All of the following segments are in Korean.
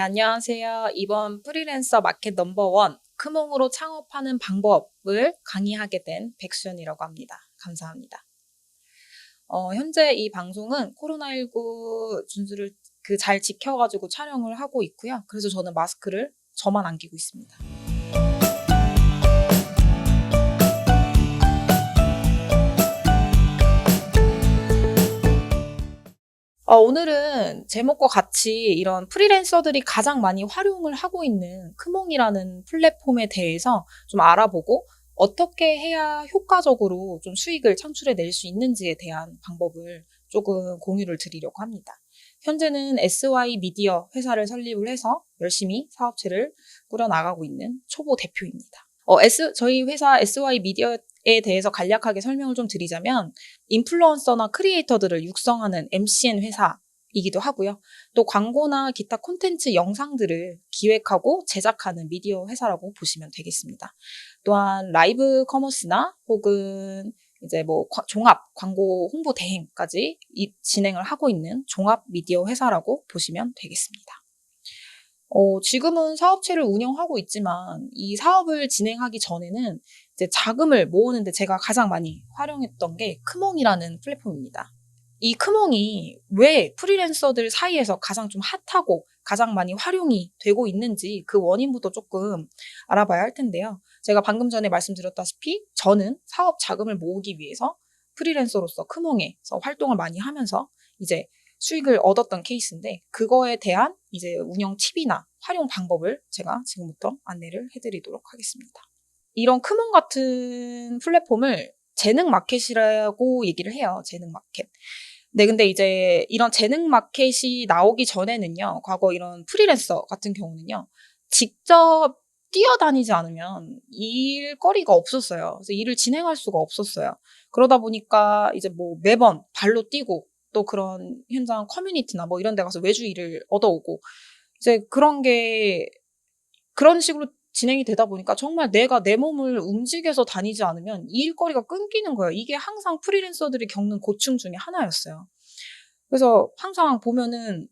안녕하세요. 이번 프리랜서 마켓 넘버원 크몽으로 창업하는 방법을 강의하게 된 백수연이라고 합니다. 감사합니다. 현재 이 방송은 코로나19 준수를 잘 지켜가지고 촬영을 하고 있고요. 그래서 저는 마스크를 저만 안 끼고 있습니다. 오늘은 제목과 같이 이런 프리랜서들이 가장 많이 활용을 하고 있는 크몽이라는 플랫폼에 대해서 좀 알아보고 어떻게 해야 효과적으로 좀 수익을 창출해낼 수 있는지에 대한 방법을 조금 공유를 드리려고 합니다. 현재는 SY 미디어 회사를 설립을 해서 열심히 사업체를 꾸려나가고 있는 초보 대표입니다. 저희 회사 SY 미디어에 대해서 간략하게 설명을 좀 드리자면 인플루언서나 크리에이터들을 육성하는 MCN 회사이기도 하고요. 또 광고나 기타 콘텐츠 영상들을 기획하고 제작하는 미디어 회사라고 보시면 되겠습니다. 또한 라이브 커머스나 혹은 이제 종합 광고 홍보 대행까지 진행을 하고 있는 종합 미디어 회사라고 보시면 되겠습니다. 지금은 사업체를 운영하고 있지만 이 사업을 진행하기 전에는 이제 자금을 모으는데 제가 가장 많이 활용했던 게 크몽이라는 플랫폼입니다. 이 크몽이 왜 프리랜서들 사이에서 가장 좀 핫하고 가장 많이 활용이 되고 있는지 그 원인부터 조금 알아봐야 할 텐데요. 제가 방금 전에 말씀드렸다시피 저는 사업 자금을 모으기 위해서 프리랜서로서 크몽에서 활동을 많이 하면서 이제 수익을 얻었던 케이스인데 그거에 대한 이제 운영 팁이나 활용 방법을 제가 지금부터 안내를 해드리도록 하겠습니다. 이런 크몽 같은 플랫폼을 재능 마켓이라고 얘기를 해요. 재능 마켓. 네, 근데 이제 이런 재능 마켓이 나오기 전에는요, 과거 이런 프리랜서 같은 경우는요, 직접 뛰어다니지 않으면 일거리가 없었어요. 그래서 일을 진행할 수가 없었어요. 그러다 보니까 이제 매번 발로 뛰고 또 그런 현장 커뮤니티나 이런 데 가서 외주 일을 얻어오고 이제 그런 식으로 진행이 되다 보니까 정말 내가 내 몸을 움직여서 다니지 않으면 이 일거리가 끊기는 거예요. 이게 항상 프리랜서들이 겪는 고충 중에 하나였어요. 그래서 항상 보면은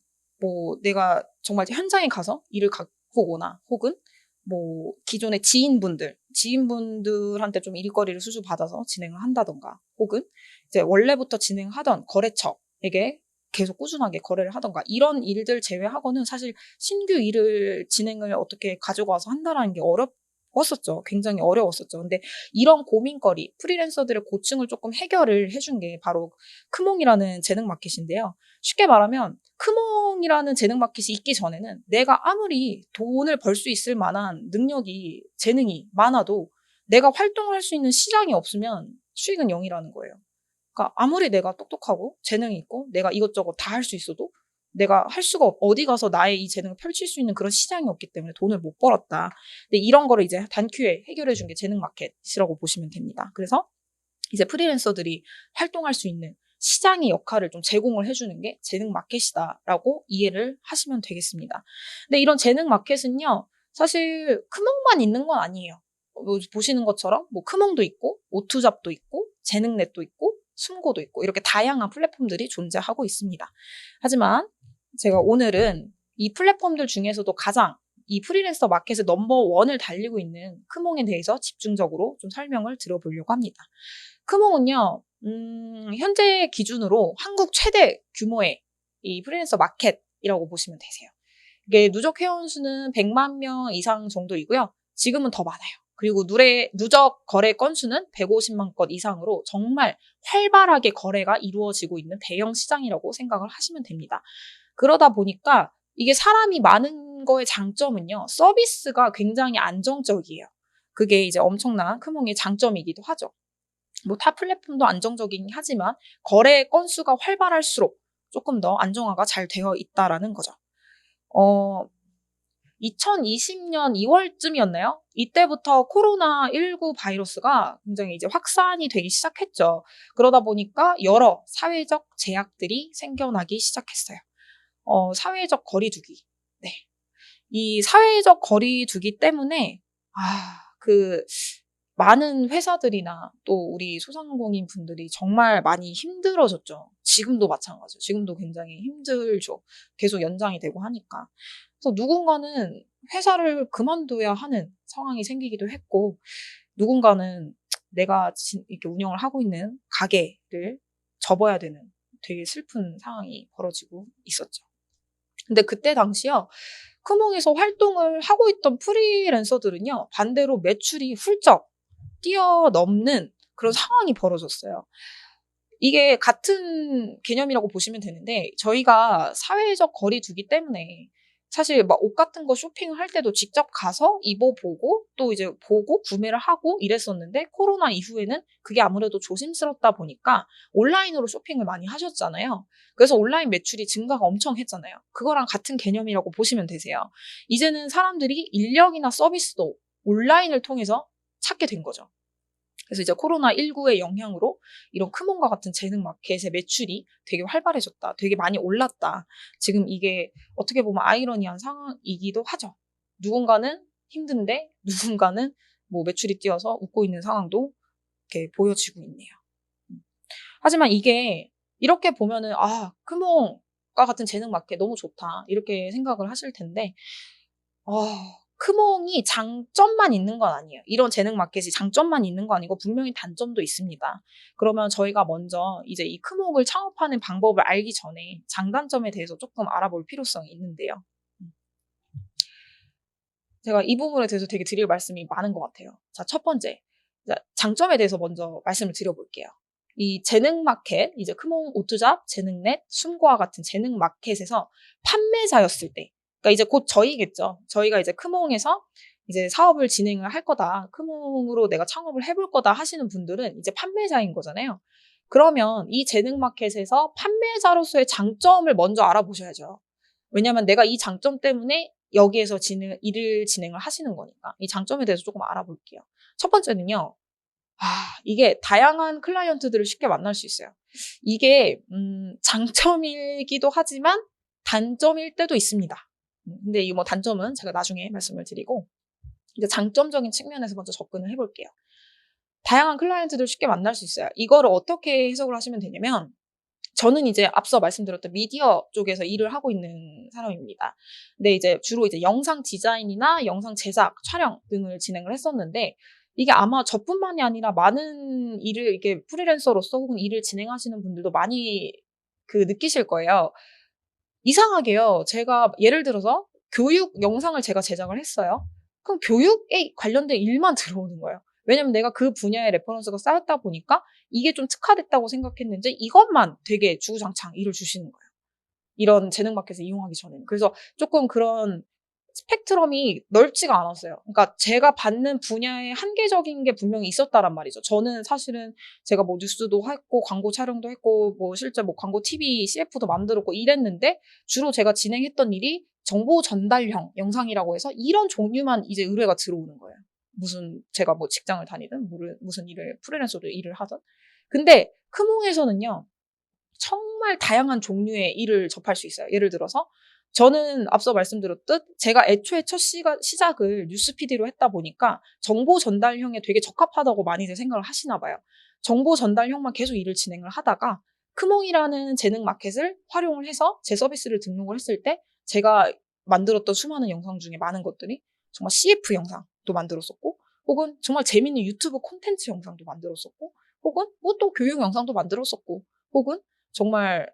내가 정말 현장에 가서 일을 갖고 오거나 혹은 기존의 지인분들한테 좀 일거리를 수주받아서 진행을 한다던가 혹은 이제 원래부터 진행하던 거래처에게 계속 꾸준하게 거래를 하던가 이런 일들 제외하고는 사실 신규 일을 진행을 어떻게 가져가서 한다라는 게 어려웠었죠. 굉장히 어려웠었죠. 근데 이런 고민거리, 프리랜서들의 고충을 조금 해결을 해준 게 바로 크몽이라는 재능 마켓인데요. 쉽게 말하면 크몽이라는 재능 마켓이 있기 전에는 내가 아무리 돈을 벌 수 있을 만한 능력이, 재능이 많아도 내가 활동을 할 수 있는 시장이 없으면 수익은 0이라는 거예요. 그러니까 아무리 내가 똑똑하고 재능이 있고 내가 이것저것 다 할 수 있어도 내가 할 수가 어디 가서 나의 이 재능을 펼칠 수 있는 그런 시장이 없기 때문에 돈을 못 벌었다. 근데 이런 거를 이제 단큐에 해결해 준 게 재능 마켓이라고 보시면 됩니다. 그래서 이제 프리랜서들이 활동할 수 있는 시장의 역할을 좀 제공을 해주는 게 재능 마켓이다라고 이해를 하시면 되겠습니다. 근데 이런 재능 마켓은요, 사실 크몽만 있는 건 아니에요. 보시는 것처럼 크몽도 있고, 오투잡도 있고, 재능넷도 있고, 숨고도 있고 이렇게 다양한 플랫폼들이 존재하고 있습니다. 하지만 제가 오늘은 이 플랫폼들 중에서도 가장 이 프리랜서 마켓의 넘버원을 달리고 있는 크몽에 대해서 집중적으로 좀 설명을 드려보려고 합니다. 크몽은요, 현재 기준으로 한국 최대 규모의 이 프리랜서 마켓이라고 보시면 되세요. 이게 누적 회원수는 100만 명 이상 정도이고요. 지금은 더 많아요. 그리고 누적 거래 건수는 150만 건 이상으로 정말 활발하게 거래가 이루어지고 있는 대형 시장이라고 생각을 하시면 됩니다. 그러다 보니까 이게 사람이 많은 거의 장점은요, 서비스가 굉장히 안정적이에요. 그게 이제 엄청난 크몽의 장점이기도 하죠. 타 플랫폼도 안정적이긴 하지만 거래 건수가 활발할수록 조금 더 안정화가 잘 되어 있다라는 거죠. 2020년 2월쯤이었나요? 이때부터 코로나19 바이러스가 굉장히 이제 확산이 되기 시작했죠. 그러다 보니까 여러 사회적 제약들이 생겨나기 시작했어요. 사회적 거리두기. 네. 이 사회적 거리두기 때문에, 많은 회사들이나 또 우리 소상공인 분들이 정말 많이 힘들어졌죠. 지금도 마찬가지죠. 지금도 굉장히 힘들죠. 계속 연장이 되고 하니까. 그래서 누군가는 회사를 그만둬야 하는 상황이 생기기도 했고, 누군가는 내가 이렇게 운영을 하고 있는 가게를 접어야 되는 되게 슬픈 상황이 벌어지고 있었죠. 근데 그때 당시요, 크몽에서 활동을 하고 있던 프리랜서들은요, 반대로 매출이 훌쩍 뛰어넘는 그런 상황이 벌어졌어요. 이게 같은 개념이라고 보시면 되는데, 저희가 사회적 거리 두기 때문에 사실 막 옷 같은 거 쇼핑을 할 때도 직접 가서 입어보고 또 이제 보고 구매를 하고 이랬었는데, 코로나 이후에는 그게 아무래도 조심스럽다 보니까 온라인으로 쇼핑을 많이 하셨잖아요. 그래서 온라인 매출이 증가가 엄청 했잖아요. 그거랑 같은 개념이라고 보시면 되세요. 이제는 사람들이 인력이나 서비스도 온라인을 통해서 찾게 된 거죠. 그래서 이제 코로나19의 영향으로 이런 크몬과 같은 재능 마켓의 매출이 되게 활발해졌다. 되게 많이 올랐다. 지금 이게 어떻게 보면 아이러니한 상황이기도 하죠. 누군가는 힘든데 누군가는 뭐 매출이 뛰어서 웃고 있는 상황도 이렇게 보여지고 있네요. 하지만 이게 이렇게 보면은 크몬과 같은 재능 마켓 너무 좋다. 이렇게 생각을 하실 텐데 크몽이 장점만 있는 건 아니에요. 이런 재능 마켓이 장점만 있는 거 아니고 분명히 단점도 있습니다. 그러면 저희가 먼저 이제 이 크몽을 창업하는 방법을 알기 전에 장단점에 대해서 조금 알아볼 필요성이 있는데요. 제가 이 부분에 대해서 되게 드릴 말씀이 많은 것 같아요. 자, 첫 번째. 장점에 대해서 먼저 말씀을 드려볼게요. 이 재능 마켓, 이제 크몽 오투잡, 재능넷, 숨과 같은 재능 마켓에서 판매자였을 때, 그러니까 이제 곧 저희겠죠. 저희가 이제 크몽에서 이제 사업을 진행을 할 거다. 크몽으로 내가 창업을 해볼 거다 하시는 분들은 이제 판매자인 거잖아요. 그러면 이 재능 마켓에서 판매자로서의 장점을 먼저 알아보셔야죠. 왜냐하면 내가 이 장점 때문에 여기에서 일을 진행을 하시는 거니까. 이 장점에 대해서 조금 알아볼게요. 첫 번째는요. 이게 다양한 클라이언트들을 쉽게 만날 수 있어요. 이게 장점이기도 하지만 단점일 때도 있습니다. 근데 이 단점은 제가 나중에 말씀을 드리고, 이제 장점적인 측면에서 먼저 접근을 해볼게요. 다양한 클라이언트들을 쉽게 만날 수 있어요. 이거를 어떻게 해석을 하시면 되냐면, 저는 이제 앞서 말씀드렸던 미디어 쪽에서 일을 하고 있는 사람입니다. 근데 이제 주로 이제 영상 디자인이나 영상 제작, 촬영 등을 진행을 했었는데, 이게 아마 저뿐만이 아니라 많은 일을 이렇게 프리랜서로서 혹은 일을 진행하시는 분들도 많이 느끼실 거예요. 이상하게요. 제가 예를 들어서 교육 영상을 제가 제작을 했어요. 그럼 교육에 관련된 일만 들어오는 거예요. 왜냐면 내가 그 분야의 레퍼런스가 쌓였다 보니까 이게 좀 특화됐다고 생각했는지 이것만 되게 주구장창 일을 주시는 거예요. 이런 재능 마켓을 이용하기 전에는. 그래서 조금 그런 스펙트럼이 넓지가 않았어요. 그러니까 제가 받는 분야에 한계적인 게 분명히 있었다란 말이죠. 저는 사실은 제가 뭐 뉴스도 했고 광고 촬영도 했고 뭐 실제 뭐 광고 TV, CF도 만들었고 이랬는데, 주로 제가 진행했던 일이 정보 전달형 영상이라고 해서 이런 종류만 이제 의뢰가 들어오는 거예요. 무슨 제가 뭐 직장을 다니든 무슨 일을 프리랜서로 일을 하든. 근데 크몽에서는요, 정말 다양한 종류의 일을 접할 수 있어요. 예를 들어서 저는 앞서 말씀드렸듯 제가 애초에 첫 시작을 뉴스 PD로 했다 보니까 정보 전달형에 되게 적합하다고 많이들 생각을 하시나 봐요. 정보 전달형만 계속 일을 진행을 하다가 크몽이라는 재능 마켓을 활용을 해서 제 서비스를 등록을 했을 때, 제가 만들었던 수많은 영상 중에 많은 것들이 정말 CF 영상도 만들었었고, 혹은 정말 재밌는 유튜브 콘텐츠 영상도 만들었었고, 혹은 뭐 또 교육 영상도 만들었었고, 혹은 정말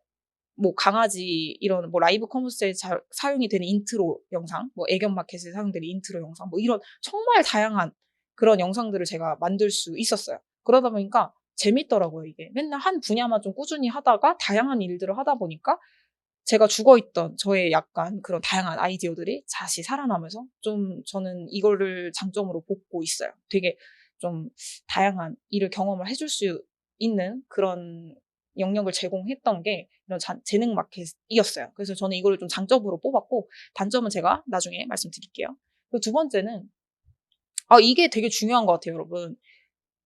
뭐 강아지 이런 뭐 라이브 커머스에 사용이 되는 인트로 영상, 뭐 애견 마켓에 사용되는 인트로 영상, 뭐 이런 정말 다양한 그런 영상들을 제가 만들 수 있었어요. 그러다 보니까 재밌더라고요, 이게. 맨날 한 분야만 좀 꾸준히 하다가 다양한 일들을 하다 보니까 제가 죽어있던 저의 약간 그런 다양한 아이디어들이 다시 살아나면서 좀 저는 이거를 장점으로 보고 있어요. 되게 좀 다양한 일을 경험을 해줄 수 있는 그런 영역을 제공했던 게 이런 재능 마켓이었어요. 그래서 저는 이거를 좀 장점으로 뽑았고, 단점은 제가 나중에 말씀드릴게요. 그리고 두 번째는, 이게 되게 중요한 것 같아요, 여러분.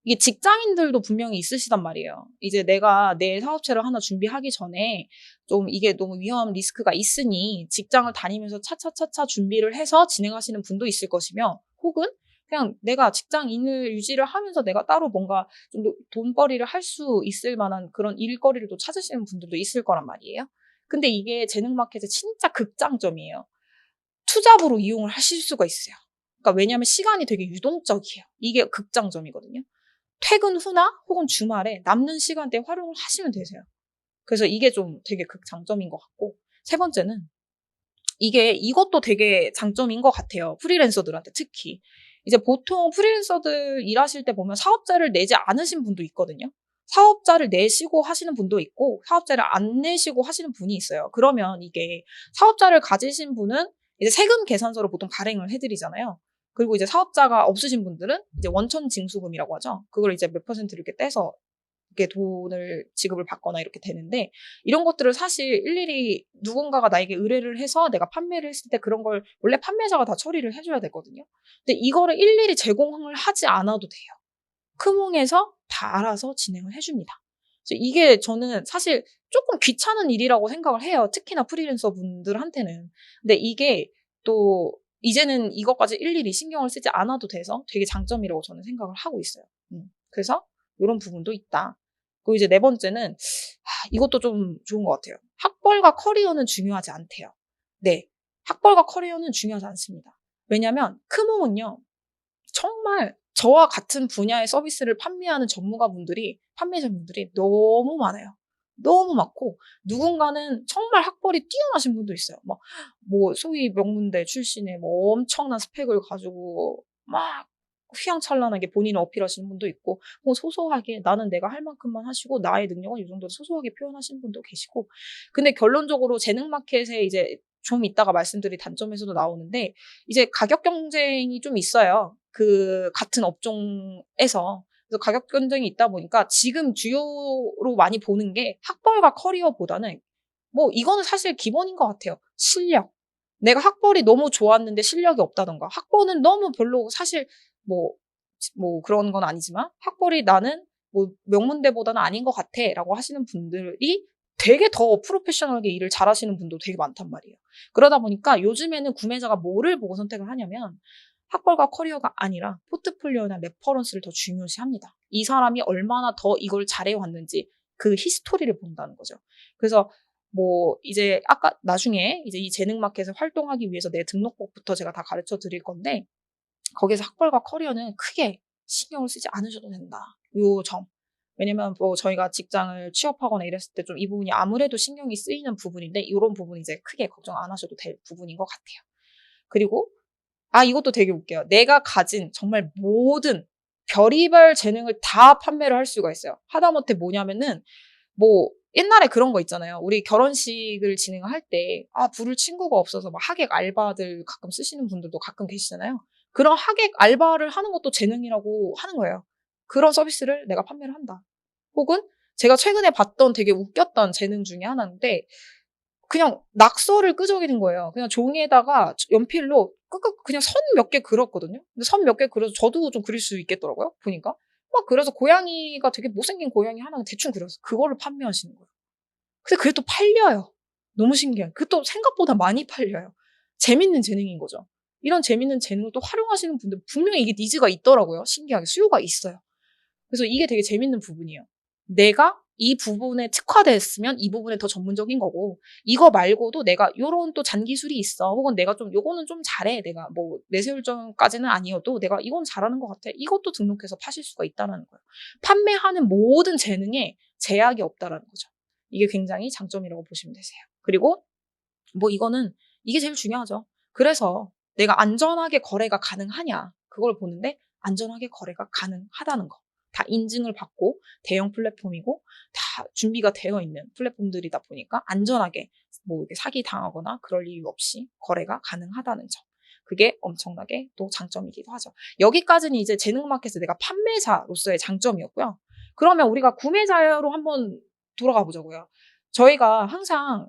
이게 직장인들도 분명히 있으시단 말이에요. 이제 내가 내 사업체를 하나 준비하기 전에 좀 이게 너무 위험 리스크가 있으니 직장을 다니면서 차차차차 준비를 해서 진행하시는 분도 있을 것이며, 혹은 그냥 내가 직장인을 유지를 하면서 내가 따로 뭔가 좀 돈벌이를 할 수 있을 만한 그런 일거리를 또 찾으시는 분들도 있을 거란 말이에요. 근데 이게 재능 마켓의 진짜 극장점이에요. 투잡으로 이용을 하실 수가 있어요. 그러니까 왜냐하면 시간이 되게 유동적이에요. 이게 극장점이거든요. 퇴근 후나 혹은 주말에 남는 시간대에 활용을 하시면 되세요. 그래서 이게 좀 되게 극장점인 것 같고, 세 번째는 이것도 되게 장점인 것 같아요. 프리랜서들한테 특히. 이제 보통 프리랜서들 일하실 때 보면 사업자를 내지 않으신 분도 있거든요. 사업자를 내시고 하시는 분도 있고, 사업자를 안 내시고 하시는 분이 있어요. 그러면 이게 사업자를 가지신 분은 이제 세금 계산서를 보통 발행을 해드리잖아요. 그리고 이제 사업자가 없으신 분들은 이제 원천 징수금이라고 하죠. 그걸 이제 몇 퍼센트 이렇게 떼서 이렇게 돈을 지급을 받거나 이렇게 되는데, 이런 것들을 사실 일일이 누군가가 나에게 의뢰를 해서 내가 판매를 했을 때 그런 걸 원래 판매자가 다 처리를 해줘야 되거든요. 근데 이거를 일일이 제공을 하지 않아도 돼요. 크몽에서 다 알아서 진행을 해줍니다. 그래서 이게 저는 사실 조금 귀찮은 일이라고 생각을 해요. 특히나 프리랜서 분들한테는. 근데 이게 또 이제는 이것까지 일일이 신경을 쓰지 않아도 돼서 되게 장점이라고 저는 생각을 하고 있어요. 그래서 이런 부분도 있다. 그리고 이제 네 번째는 이것도 좀 좋은 것 같아요. 학벌과 커리어는 중요하지 않대요. 네, 학벌과 커리어는 중요하지 않습니다. 왜냐하면 크몽은요, 정말 저와 같은 분야의 서비스를 판매하는 판매자분들이 너무 많아요. 너무 많고, 누군가는 정말 학벌이 뛰어나신 분도 있어요. 뭐, 소위 명문대 출신의 뭐 엄청난 스펙을 가지고 막 휘황찬란하게 본인을 어필하시는 분도 있고, 뭐 소소하게 나는 내가 할 만큼만 하시고 나의 능력은 이 정도로 소소하게 표현하시는 분도 계시고. 근데 결론적으로 재능 마켓에 이제 좀 이따가 말씀드릴 단점에서도 나오는데, 이제 가격 경쟁이 좀 있어요. 그 같은 업종에서. 그래서 가격 경쟁이 있다 보니까 지금 주요로 많이 보는 게 학벌과 커리어보다는, 뭐 이거는 사실 기본인 것 같아요. 실력. 내가 학벌이 너무 좋았는데 실력이 없다던가, 학벌은 너무 별로 사실 뭐, 뭐 그런 건 아니지만 학벌이 나는 뭐 명문대보다는 아닌 것 같아 라고 하시는 분들이 되게 더 프로페셔널하게 일을 잘하시는 분도 되게 많단 말이에요. 그러다 보니까 요즘에는 구매자가 뭐를 보고 선택을 하냐면 학벌과 커리어가 아니라 포트폴리오나 레퍼런스를 더 중요시합니다. 이 사람이 얼마나 더 이걸 잘해왔는지 그 히스토리를 본다는 거죠. 그래서 뭐 이제 아까 나중에 이제 이 재능 마켓에 활동하기 위해서 내 등록법부터 제가 다 가르쳐 드릴 건데, 거기서 학벌과 커리어는 크게 신경을 쓰지 않으셔도 된다. 요 점. 왜냐면 뭐 저희가 직장을 취업하거나 이랬을 때 좀 이 부분이 아무래도 신경이 쓰이는 부분인데, 이런 부분 이제 크게 걱정 안 하셔도 될 부분인 것 같아요. 그리고 이것도 되게 웃겨요. 내가 가진 정말 모든 별의별 재능을 다 판매를 할 수가 있어요. 하다못해 뭐냐면은, 뭐 옛날에 그런 거 있잖아요. 우리 결혼식을 진행할 때 부를 친구가 없어서 막 하객 알바들 가끔 쓰시는 분들도 가끔 계시잖아요. 그런 하객 알바를 하는 것도 재능이라고 하는 거예요. 그런 서비스를 내가 판매를 한다. 혹은 제가 최근에 봤던 되게 웃겼던 재능 중에 하나인데, 그냥 낙서를 끄적이는 거예요. 그냥 종이에다가 연필로 끄끄 그냥 선 몇 개 그렸거든요. 근데 선 몇 개 그려서 저도 좀 그릴 수 있겠더라고요, 보니까. 막 그래서 고양이가 되게 못생긴 고양이 하나 대충 그렸어. 그거를 판매하시는 거예요. 근데 그게 또 팔려요. 너무 신기해요. 그게 또 생각보다 많이 팔려요. 재밌는 재능인 거죠. 이런 재밌는 재능을 또 활용하시는 분들 분명히 이게 니즈가 있더라고요. 신기하게 수요가 있어요. 그래서 이게 되게 재밌는 부분이에요. 내가 이 부분에 특화됐으면 이 부분에 더 전문적인 거고, 이거 말고도 내가 요런 또 잔기술이 있어. 혹은 내가 좀 요거는 좀 잘해. 내가 뭐 내세울점까지는 아니어도 내가 이건 잘하는 것 같아. 이것도 등록해서 파실 수가 있다는 거예요. 판매하는 모든 재능에 제약이 없다라는 거죠. 이게 굉장히 장점이라고 보시면 되세요. 그리고 뭐 이게 제일 중요하죠. 그래서 내가 안전하게 거래가 가능하냐, 그걸 보는데, 안전하게 거래가 가능하다는 거. 다 인증을 받고 대형 플랫폼이고 다 준비가 되어 있는 플랫폼들이다 보니까 안전하게 뭐 이렇게 사기 당하거나 그럴 이유 없이 거래가 가능하다는 점. 그게 엄청나게 또 장점이기도 하죠. 여기까지는 이제 재능마켓에서 내가 판매자로서의 장점이었고요. 그러면 우리가 구매자로 한번 돌아가 보자고요. 저희가 항상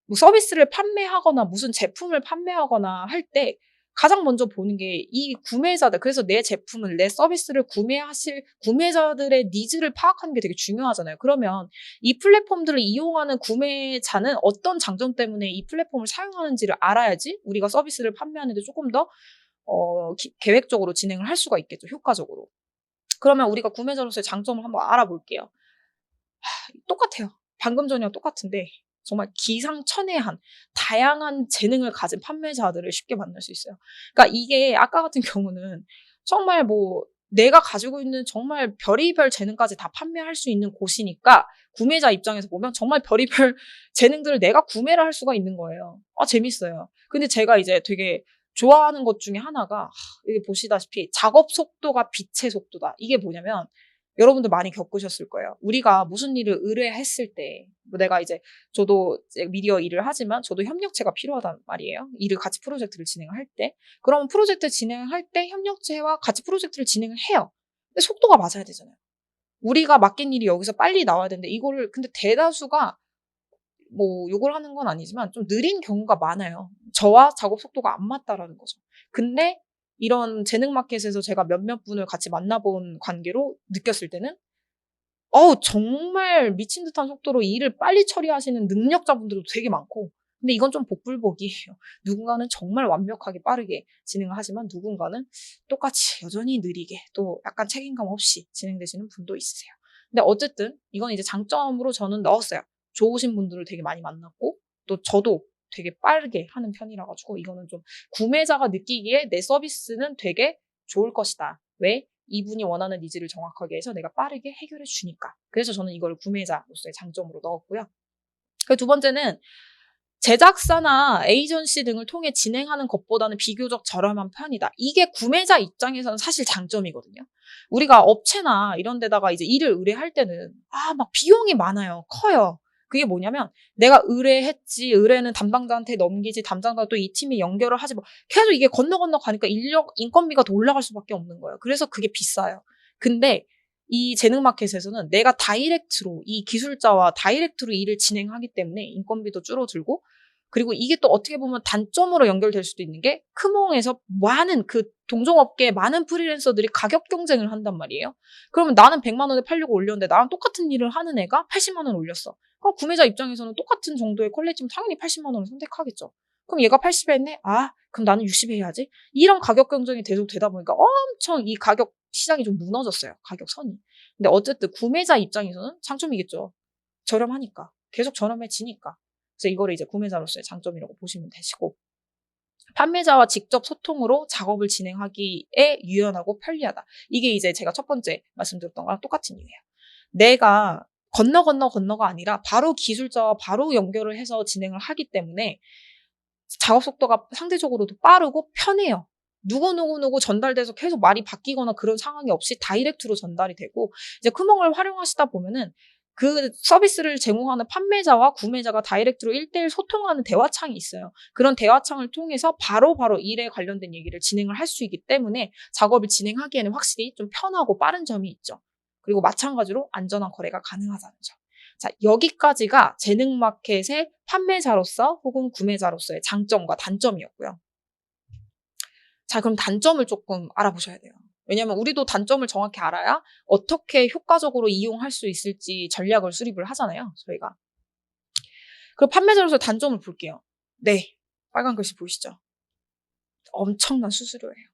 뭐 서비스를 판매하거나 무슨 제품을 판매하거나 할 때 가장 먼저 보는 게 이 구매자들, 그래서 내 제품을, 내 서비스를 구매하실 구매자들의 니즈를 파악하는 게 되게 중요하잖아요. 그러면 이 플랫폼들을 이용하는 구매자는 어떤 장점 때문에 이 플랫폼을 사용하는지를 알아야지 우리가 서비스를 판매하는데 조금 더 계획적으로 진행을 할 수가 있겠죠. 효과적으로. 그러면 우리가 구매자로서의 장점을 한번 알아볼게요. 똑같아요. 방금 전이랑 똑같은데 정말 기상천외한 다양한 재능을 가진 판매자들을 쉽게 만날 수 있어요. 그러니까 이게 아까 같은 경우는 정말 뭐 내가 가지고 있는 정말 별의별 재능까지 다 판매할 수 있는 곳이니까 구매자 입장에서 보면 정말 별의별 재능들을 내가 구매를 할 수가 있는 거예요. 재밌어요. 근데 제가 이제 되게 좋아하는 것 중에 하나가 여기 보시다시피 작업 속도가 빛의 속도다. 이게 뭐냐면 여러분들 많이 겪으셨을 거예요. 우리가 무슨 일을 의뢰했을 때, 뭐 내가 이제 저도 이제 미디어 일을 하지만 저도 협력체가 필요하단 말이에요. 일을 같이 프로젝트를 진행할 때. 그러면 프로젝트 진행할 때 협력체와 같이 프로젝트를 진행을 해요. 근데 속도가 맞아야 되잖아요. 우리가 맡긴 일이 여기서 빨리 나와야 되는데 이거를 근데 대다수가 뭐 욕을 하는 건 아니지만 좀 느린 경우가 많아요. 저와 작업 속도가 안 맞다라는 거죠. 근데 이런 재능 마켓에서 제가 몇몇 분을 같이 만나본 관계로 느꼈을 때는 정말 미친 듯한 속도로 일을 빨리 처리하시는 능력자분들도 되게 많고 근데 이건 좀 복불복이에요. 누군가는 정말 완벽하게 빠르게 진행을 하지만 누군가는 똑같이 여전히 느리게 또 약간 책임감 없이 진행되시는 분도 있으세요. 근데 어쨌든 이건 이제 장점으로 저는 넣었어요. 좋으신 분들을 되게 많이 만났고 또 저도 되게 빠르게 하는 편이라 가지고 이거는 좀 구매자가 느끼기에 내 서비스는 되게 좋을 것이다. 왜? 이분이 원하는 니즈를 정확하게 해서 내가 빠르게 해결해 주니까. 그래서 저는 이걸 구매자로서의 장점으로 넣었고요. 그 두 번째는 제작사나 에이전시 등을 통해 진행하는 것보다는 비교적 저렴한 편이다. 이게 구매자 입장에서는 사실 장점이거든요. 우리가 업체나 이런 데다가 이제 일을 의뢰할 때는 막 비용이 많아요. 커요. 그게 뭐냐면 내가 의뢰했지, 의뢰는 담당자한테 넘기지, 담당자가 또 이 팀이 연결을 하지 뭐 계속 이게 건너 가니까 인건비가 더 올라갈 수밖에 없는 거예요. 그래서 그게 비싸요. 근데 이 재능마켓에서는 내가 다이렉트로 이 기술자와 다이렉트로 일을 진행하기 때문에 인건비도 줄어들고 그리고 이게 또 어떻게 보면 단점으로 연결될 수도 있는 게 크몽에서 많은 그 동종업계의 많은 프리랜서들이 가격 경쟁을 한단 말이에요. 그러면 나는 100만 원에 팔려고 올렸는데 나랑 똑같은 일을 하는 애가 80만 원 올렸어. 그럼 구매자 입장에서는 똑같은 정도의 퀄리티면 당연히 80만 원을 선택하겠죠. 그럼 얘가 80에 했네? 그럼 나는 60에 해야지. 이런 가격 경쟁이 계속 되다 보니까 엄청 이 가격 시장이 좀 무너졌어요. 가격선이. 근데 어쨌든 구매자 입장에서는 장점이겠죠. 저렴하니까. 계속 저렴해지니까. 그래서 이거를 이제 구매자로서의 장점이라고 보시면 되시고. 판매자와 직접 소통으로 작업을 진행하기에 유연하고 편리하다. 이게 이제 제가 첫 번째 말씀드렸던 거랑 똑같은 이유예요. 내가 건너가 아니라 바로 기술자와 바로 연결을 해서 진행을 하기 때문에 작업 속도가 상대적으로도 빠르고 편해요. 누구 전달돼서 계속 말이 바뀌거나 그런 상황이 없이 다이렉트로 전달이 되고 이제 크몽을 활용하시다 보면은 그 서비스를 제공하는 판매자와 구매자가 다이렉트로 1대1 소통하는 대화창이 있어요. 그런 대화창을 통해서 바로바로 일에 관련된 얘기를 진행을 할 수 있기 때문에 작업을 진행하기에는 확실히 좀 편하고 빠른 점이 있죠. 그리고 마찬가지로 안전한 거래가 가능하다는 점. 자, 여기까지가 재능마켓의 판매자로서 혹은 구매자로서의 장점과 단점이었고요. 자, 그럼 단점을 조금 알아보셔야 돼요. 왜냐면 우리도 단점을 정확히 알아야 어떻게 효과적으로 이용할 수 있을지 전략을 수립을 하잖아요, 저희가. 그럼 판매자로서 단점을 볼게요. 네, 빨간 글씨 보이시죠? 엄청난 수수료예요.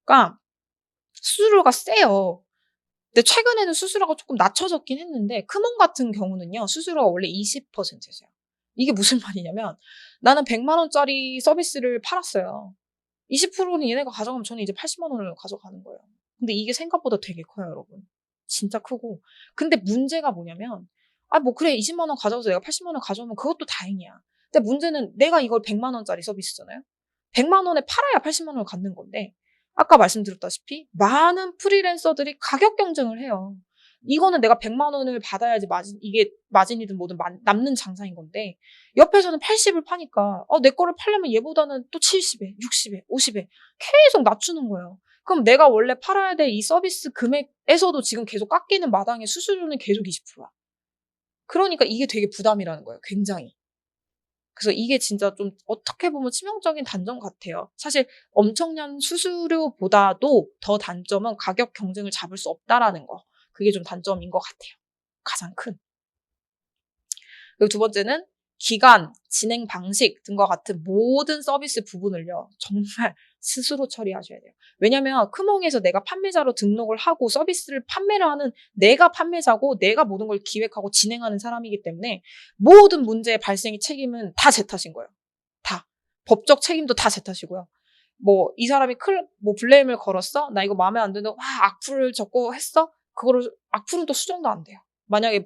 그러니까 수수료가 세요. 근데 최근에는 수수료가 조금 낮춰졌긴 했는데 크몽 같은 경우는요. 수수료가 원래 20%였어요. 이게 무슨 말이냐면 나는 100만 원짜리 서비스를 팔았어요. 20%는 얘네가 가져가면 저는 이제 80만 원을 가져가는 거예요. 근데 이게 생각보다 되게 커요, 여러분. 진짜 크고. 근데 문제가 뭐냐면 뭐 그래 20만 원 가져가서 내가 80만 원 가져오면 그것도 다행이야. 근데 문제는 내가 이걸 100만 원짜리 서비스잖아요. 100만 원에 팔아야 80만 원을 갖는 건데 아까 말씀드렸다시피 많은 프리랜서들이 가격 경쟁을 해요. 이거는 내가 100만 원을 받아야지 이게 마진이든 뭐든 남는 장사인 건데 옆에서는 80을 파니까 내 거를 팔려면 얘보다는 또 70에, 60에, 50에 계속 낮추는 거예요. 그럼 내가 원래 팔아야 될 이 서비스 금액에서도 지금 계속 깎이는 마당에 수수료는 계속 20%야. 그러니까 이게 되게 부담이라는 거예요. 굉장히. 그래서 이게 진짜 좀 어떻게 보면 치명적인 단점 같아요. 사실 엄청난 수수료보다도 더 단점은 가격 경쟁을 잡을 수 없다라는 거. 그게 좀 단점인 것 같아요. 가장 큰. 그리고 두 번째는 기간, 진행 방식 등과 같은 모든 서비스 부분을요. 정말 스스로 처리하셔야 돼요. 왜냐면 크몽에서 내가 판매자로 등록을 하고 서비스를 판매를 하는 내가 판매자고 내가 모든 걸 기획하고 진행하는 사람이기 때문에 모든 문제의 발생의 책임은 다 제 탓인 거예요. 다. 법적 책임도 다 제 탓이고요. 뭐 이 사람이 블레임을 걸었어? 나 이거 마음에 안 드는데 악플을 적고 했어? 그거를 악플은 또 수정도 안 돼요. 만약에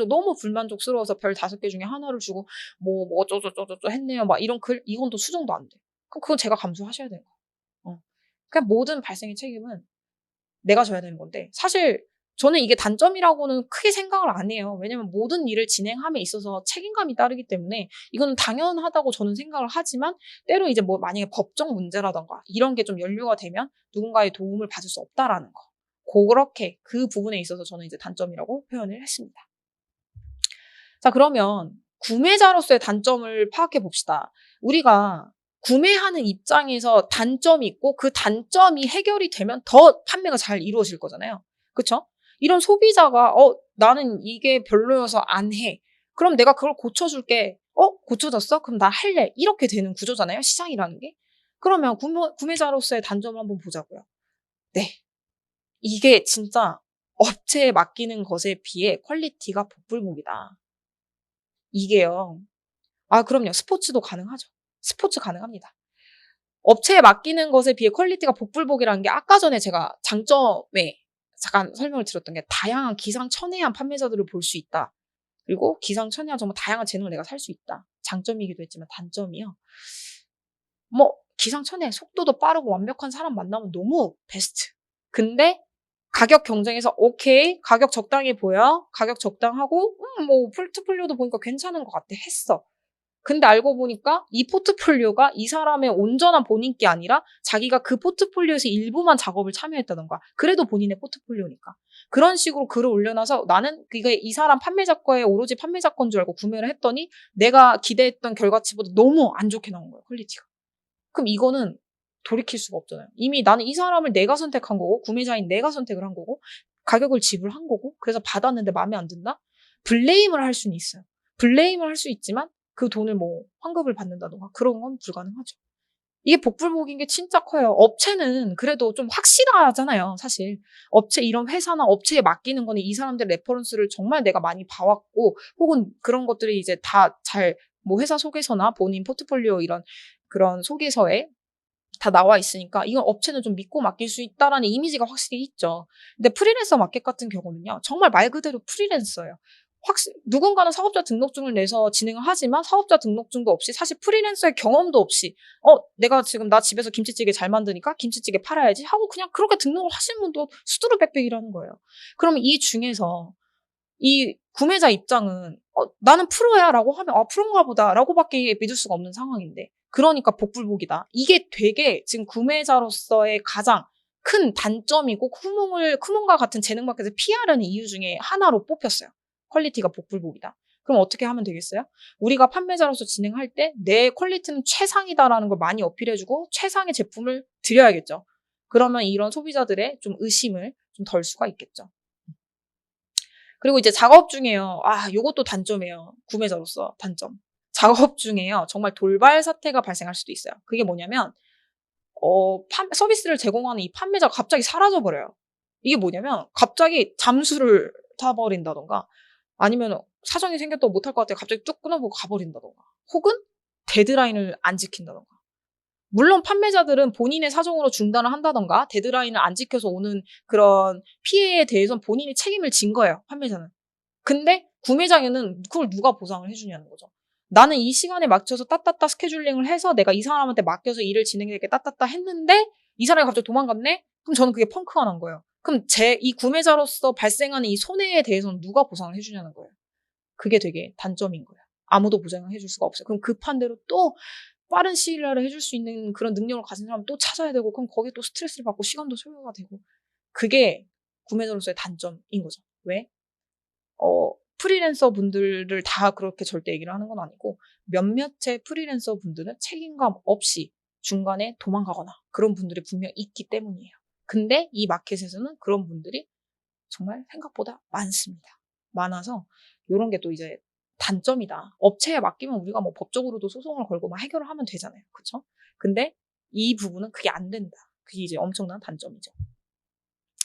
너무 불만족스러워서 별 5개 중에 하나를 주고 뭐 어쩌저쩌저쩌 했네요. 막 이런 글 이건 또 수정도 안 돼. 그럼 그건 제가 감수하셔야 되는 거예요. 그냥 모든 발생의 책임은 내가 져야 되는 건데 사실 저는 이게 단점이라고는 크게 생각을 안 해요. 왜냐면 모든 일을 진행함에 있어서 책임감이 따르기 때문에 이거는 당연하다고 저는 생각을 하지만 때로 이제 뭐 만약에 법적 문제라던가 이런 게 좀 연루가 되면 누군가의 도움을 받을 수 없다라는 거. 그렇게 그 부분에 있어서 저는 이제 단점이라고 표현을 했습니다. 자, 그러면 구매자로서의 단점을 파악해 봅시다. 우리가 구매하는 입장에서 단점이 있고 그 단점이 해결이 되면 더 판매가 잘 이루어질 거잖아요. 그쵸? 이런 소비자가 나는 이게 별로여서 안 해. 그럼 내가 그걸 고쳐줄게. 고쳐졌어? 그럼 나 할래. 이렇게 되는 구조잖아요. 시장이라는 게. 그러면 구매자로서의 단점을 한번 보자고요. 네. 이게 진짜 업체에 맡기는 것에 비해 퀄리티가 복불복이다. 이게요. 그럼요. 스포츠도 가능하죠. 스포츠 가능합니다. 업체에 맡기는 것에 비해 퀄리티가 복불복이라는 게 아까 전에 제가 장점에 잠깐 설명을 드렸던 게 다양한 기상천외한 판매자들을 볼 수 있다. 그리고 기상천외한 정말 다양한 재능을 내가 살 수 있다. 장점이기도 했지만 단점이요. 뭐 기상천외 속도도 빠르고 완벽한 사람 만나면 너무 베스트. 근데 가격 경쟁에서 오케이 가격 적당해 보여. 가격 적당하고 뭐 포트폴리오도 보니까 괜찮은 것 같아 했어. 근데 알고 보니까 이 포트폴리오가 이 사람의 온전한 본인게 아니라 자기가 그 포트폴리오에서 일부만 작업을 참여했다던가 그래도 본인의 포트폴리오니까 그런 식으로 글을 올려놔서 나는 이게 이 사람 판매자 거에 오로지 판매자 건 줄 알고 구매를 했더니 내가 기대했던 결과치보다 너무 안 좋게 나온 거예요. 퀄리티가. 그럼 이거는 돌이킬 수가 없잖아요. 이미 나는 이 사람을 내가 선택한 거고 구매자인 내가 선택을 한 거고 가격을 지불한 거고 그래서 받았는데 마음에 안 든다? 블레임을 할 수는 있어요. 블레임을 할 수 있지만 그 돈을 뭐 환급을 받는다던가 그런 건 불가능하죠. 이게 복불복인 게 진짜 커요. 업체는 그래도 좀 확실하잖아요, 사실. 이런 회사나 업체에 맡기는 거는 이 사람들 레퍼런스를 정말 내가 많이 봐왔고, 혹은 그런 것들이 이제 뭐 회사 소개서나 본인 포트폴리오 이런 그런 소개서에 다 나와 있으니까 이건 업체는 좀 믿고 맡길 수 있다라는 이미지가 확실히 있죠. 근데 프리랜서 마켓 같은 경우는요. 정말 말 그대로 프리랜서예요. 누군가는 사업자 등록증을 내서 진행을 하지만 사업자 등록증도 없이 사실 프리랜서의 경험도 없이 내가 지금 나 집에서 김치찌개 잘 만드니까 김치찌개 팔아야지 하고 그냥 그렇게 등록을 하신 분도 수두룩백백이라는 거예요. 그러면 이 중에서 이 구매자 입장은 나는 프로야 라고 하면 프로인가 보다 라고밖에 믿을 수가 없는 상황인데 그러니까 복불복이다. 이게 되게 지금 구매자로서의 가장 큰 단점이고 쿠몽과 같은 재능 마켓을 피하려는 이유 중에 하나로 뽑혔어요. 퀄리티가 복불복이다. 그럼 어떻게 하면 되겠어요? 우리가 판매자로서 진행할 때 내 퀄리티는 최상이다라는 걸 많이 어필해주고 최상의 제품을 드려야겠죠. 그러면 이런 소비자들의 좀 의심을 좀 덜 수가 있겠죠. 그리고 이제 작업 중에요. 요것도 단점이에요. 구매자로서 단점. 작업 중에요. 정말 돌발 사태가 발생할 수도 있어요. 그게 뭐냐면, 서비스를 제공하는 이 판매자가 갑자기 사라져버려요. 이게 뭐냐면, 갑자기 잠수를 타버린다던가, 아니면 사정이 생겼다고 못할 것 같아요. 갑자기 뚝 끊어보고 가버린다던가, 혹은 데드라인을 안 지킨다던가. 물론 판매자들은 본인의 사정으로 중단을 한다던가 데드라인을 안 지켜서 오는 그런 피해에 대해서는 본인이 책임을 진 거예요. 판매자는. 근데 구매자에는 그걸 누가 보상을 해주냐는 거죠. 나는 이 시간에 맞춰서 따따따 스케줄링을 해서 내가 이 사람한테 맡겨서 일을 진행하게 따따따 했는데 이 사람이 갑자기 도망갔네? 그럼 저는 그게 펑크가 난 거예요. 그럼 이 구매자로서 발생하는 이 손해에 대해서는 누가 보상을 해주냐는 거예요. 그게 되게 단점인 거예요. 아무도 보장을 해줄 수가 없어요. 그럼 급한 대로 또 빠른 시일 내에 해줄 수 있는 그런 능력을 가진 사람 또 찾아야 되고 그럼 거기에 또 스트레스를 받고 시간도 소요가 되고 그게 구매자로서의 단점인 거죠. 왜? 프리랜서 분들을 다 그렇게 절대 얘기를 하는 건 아니고 몇몇의 프리랜서 분들은 책임감 없이 중간에 도망가거나 그런 분들이 분명 있기 때문이에요. 근데 이 마켓에서는 그런 분들이 정말 생각보다 많습니다. 많아서 이런 게 또 이제 단점이다. 업체에 맡기면 우리가 뭐 법적으로도 소송을 걸고 막 해결을 하면 되잖아요. 그쵸? 근데 이 부분은 그게 안 된다. 그게 이제 엄청난 단점이죠.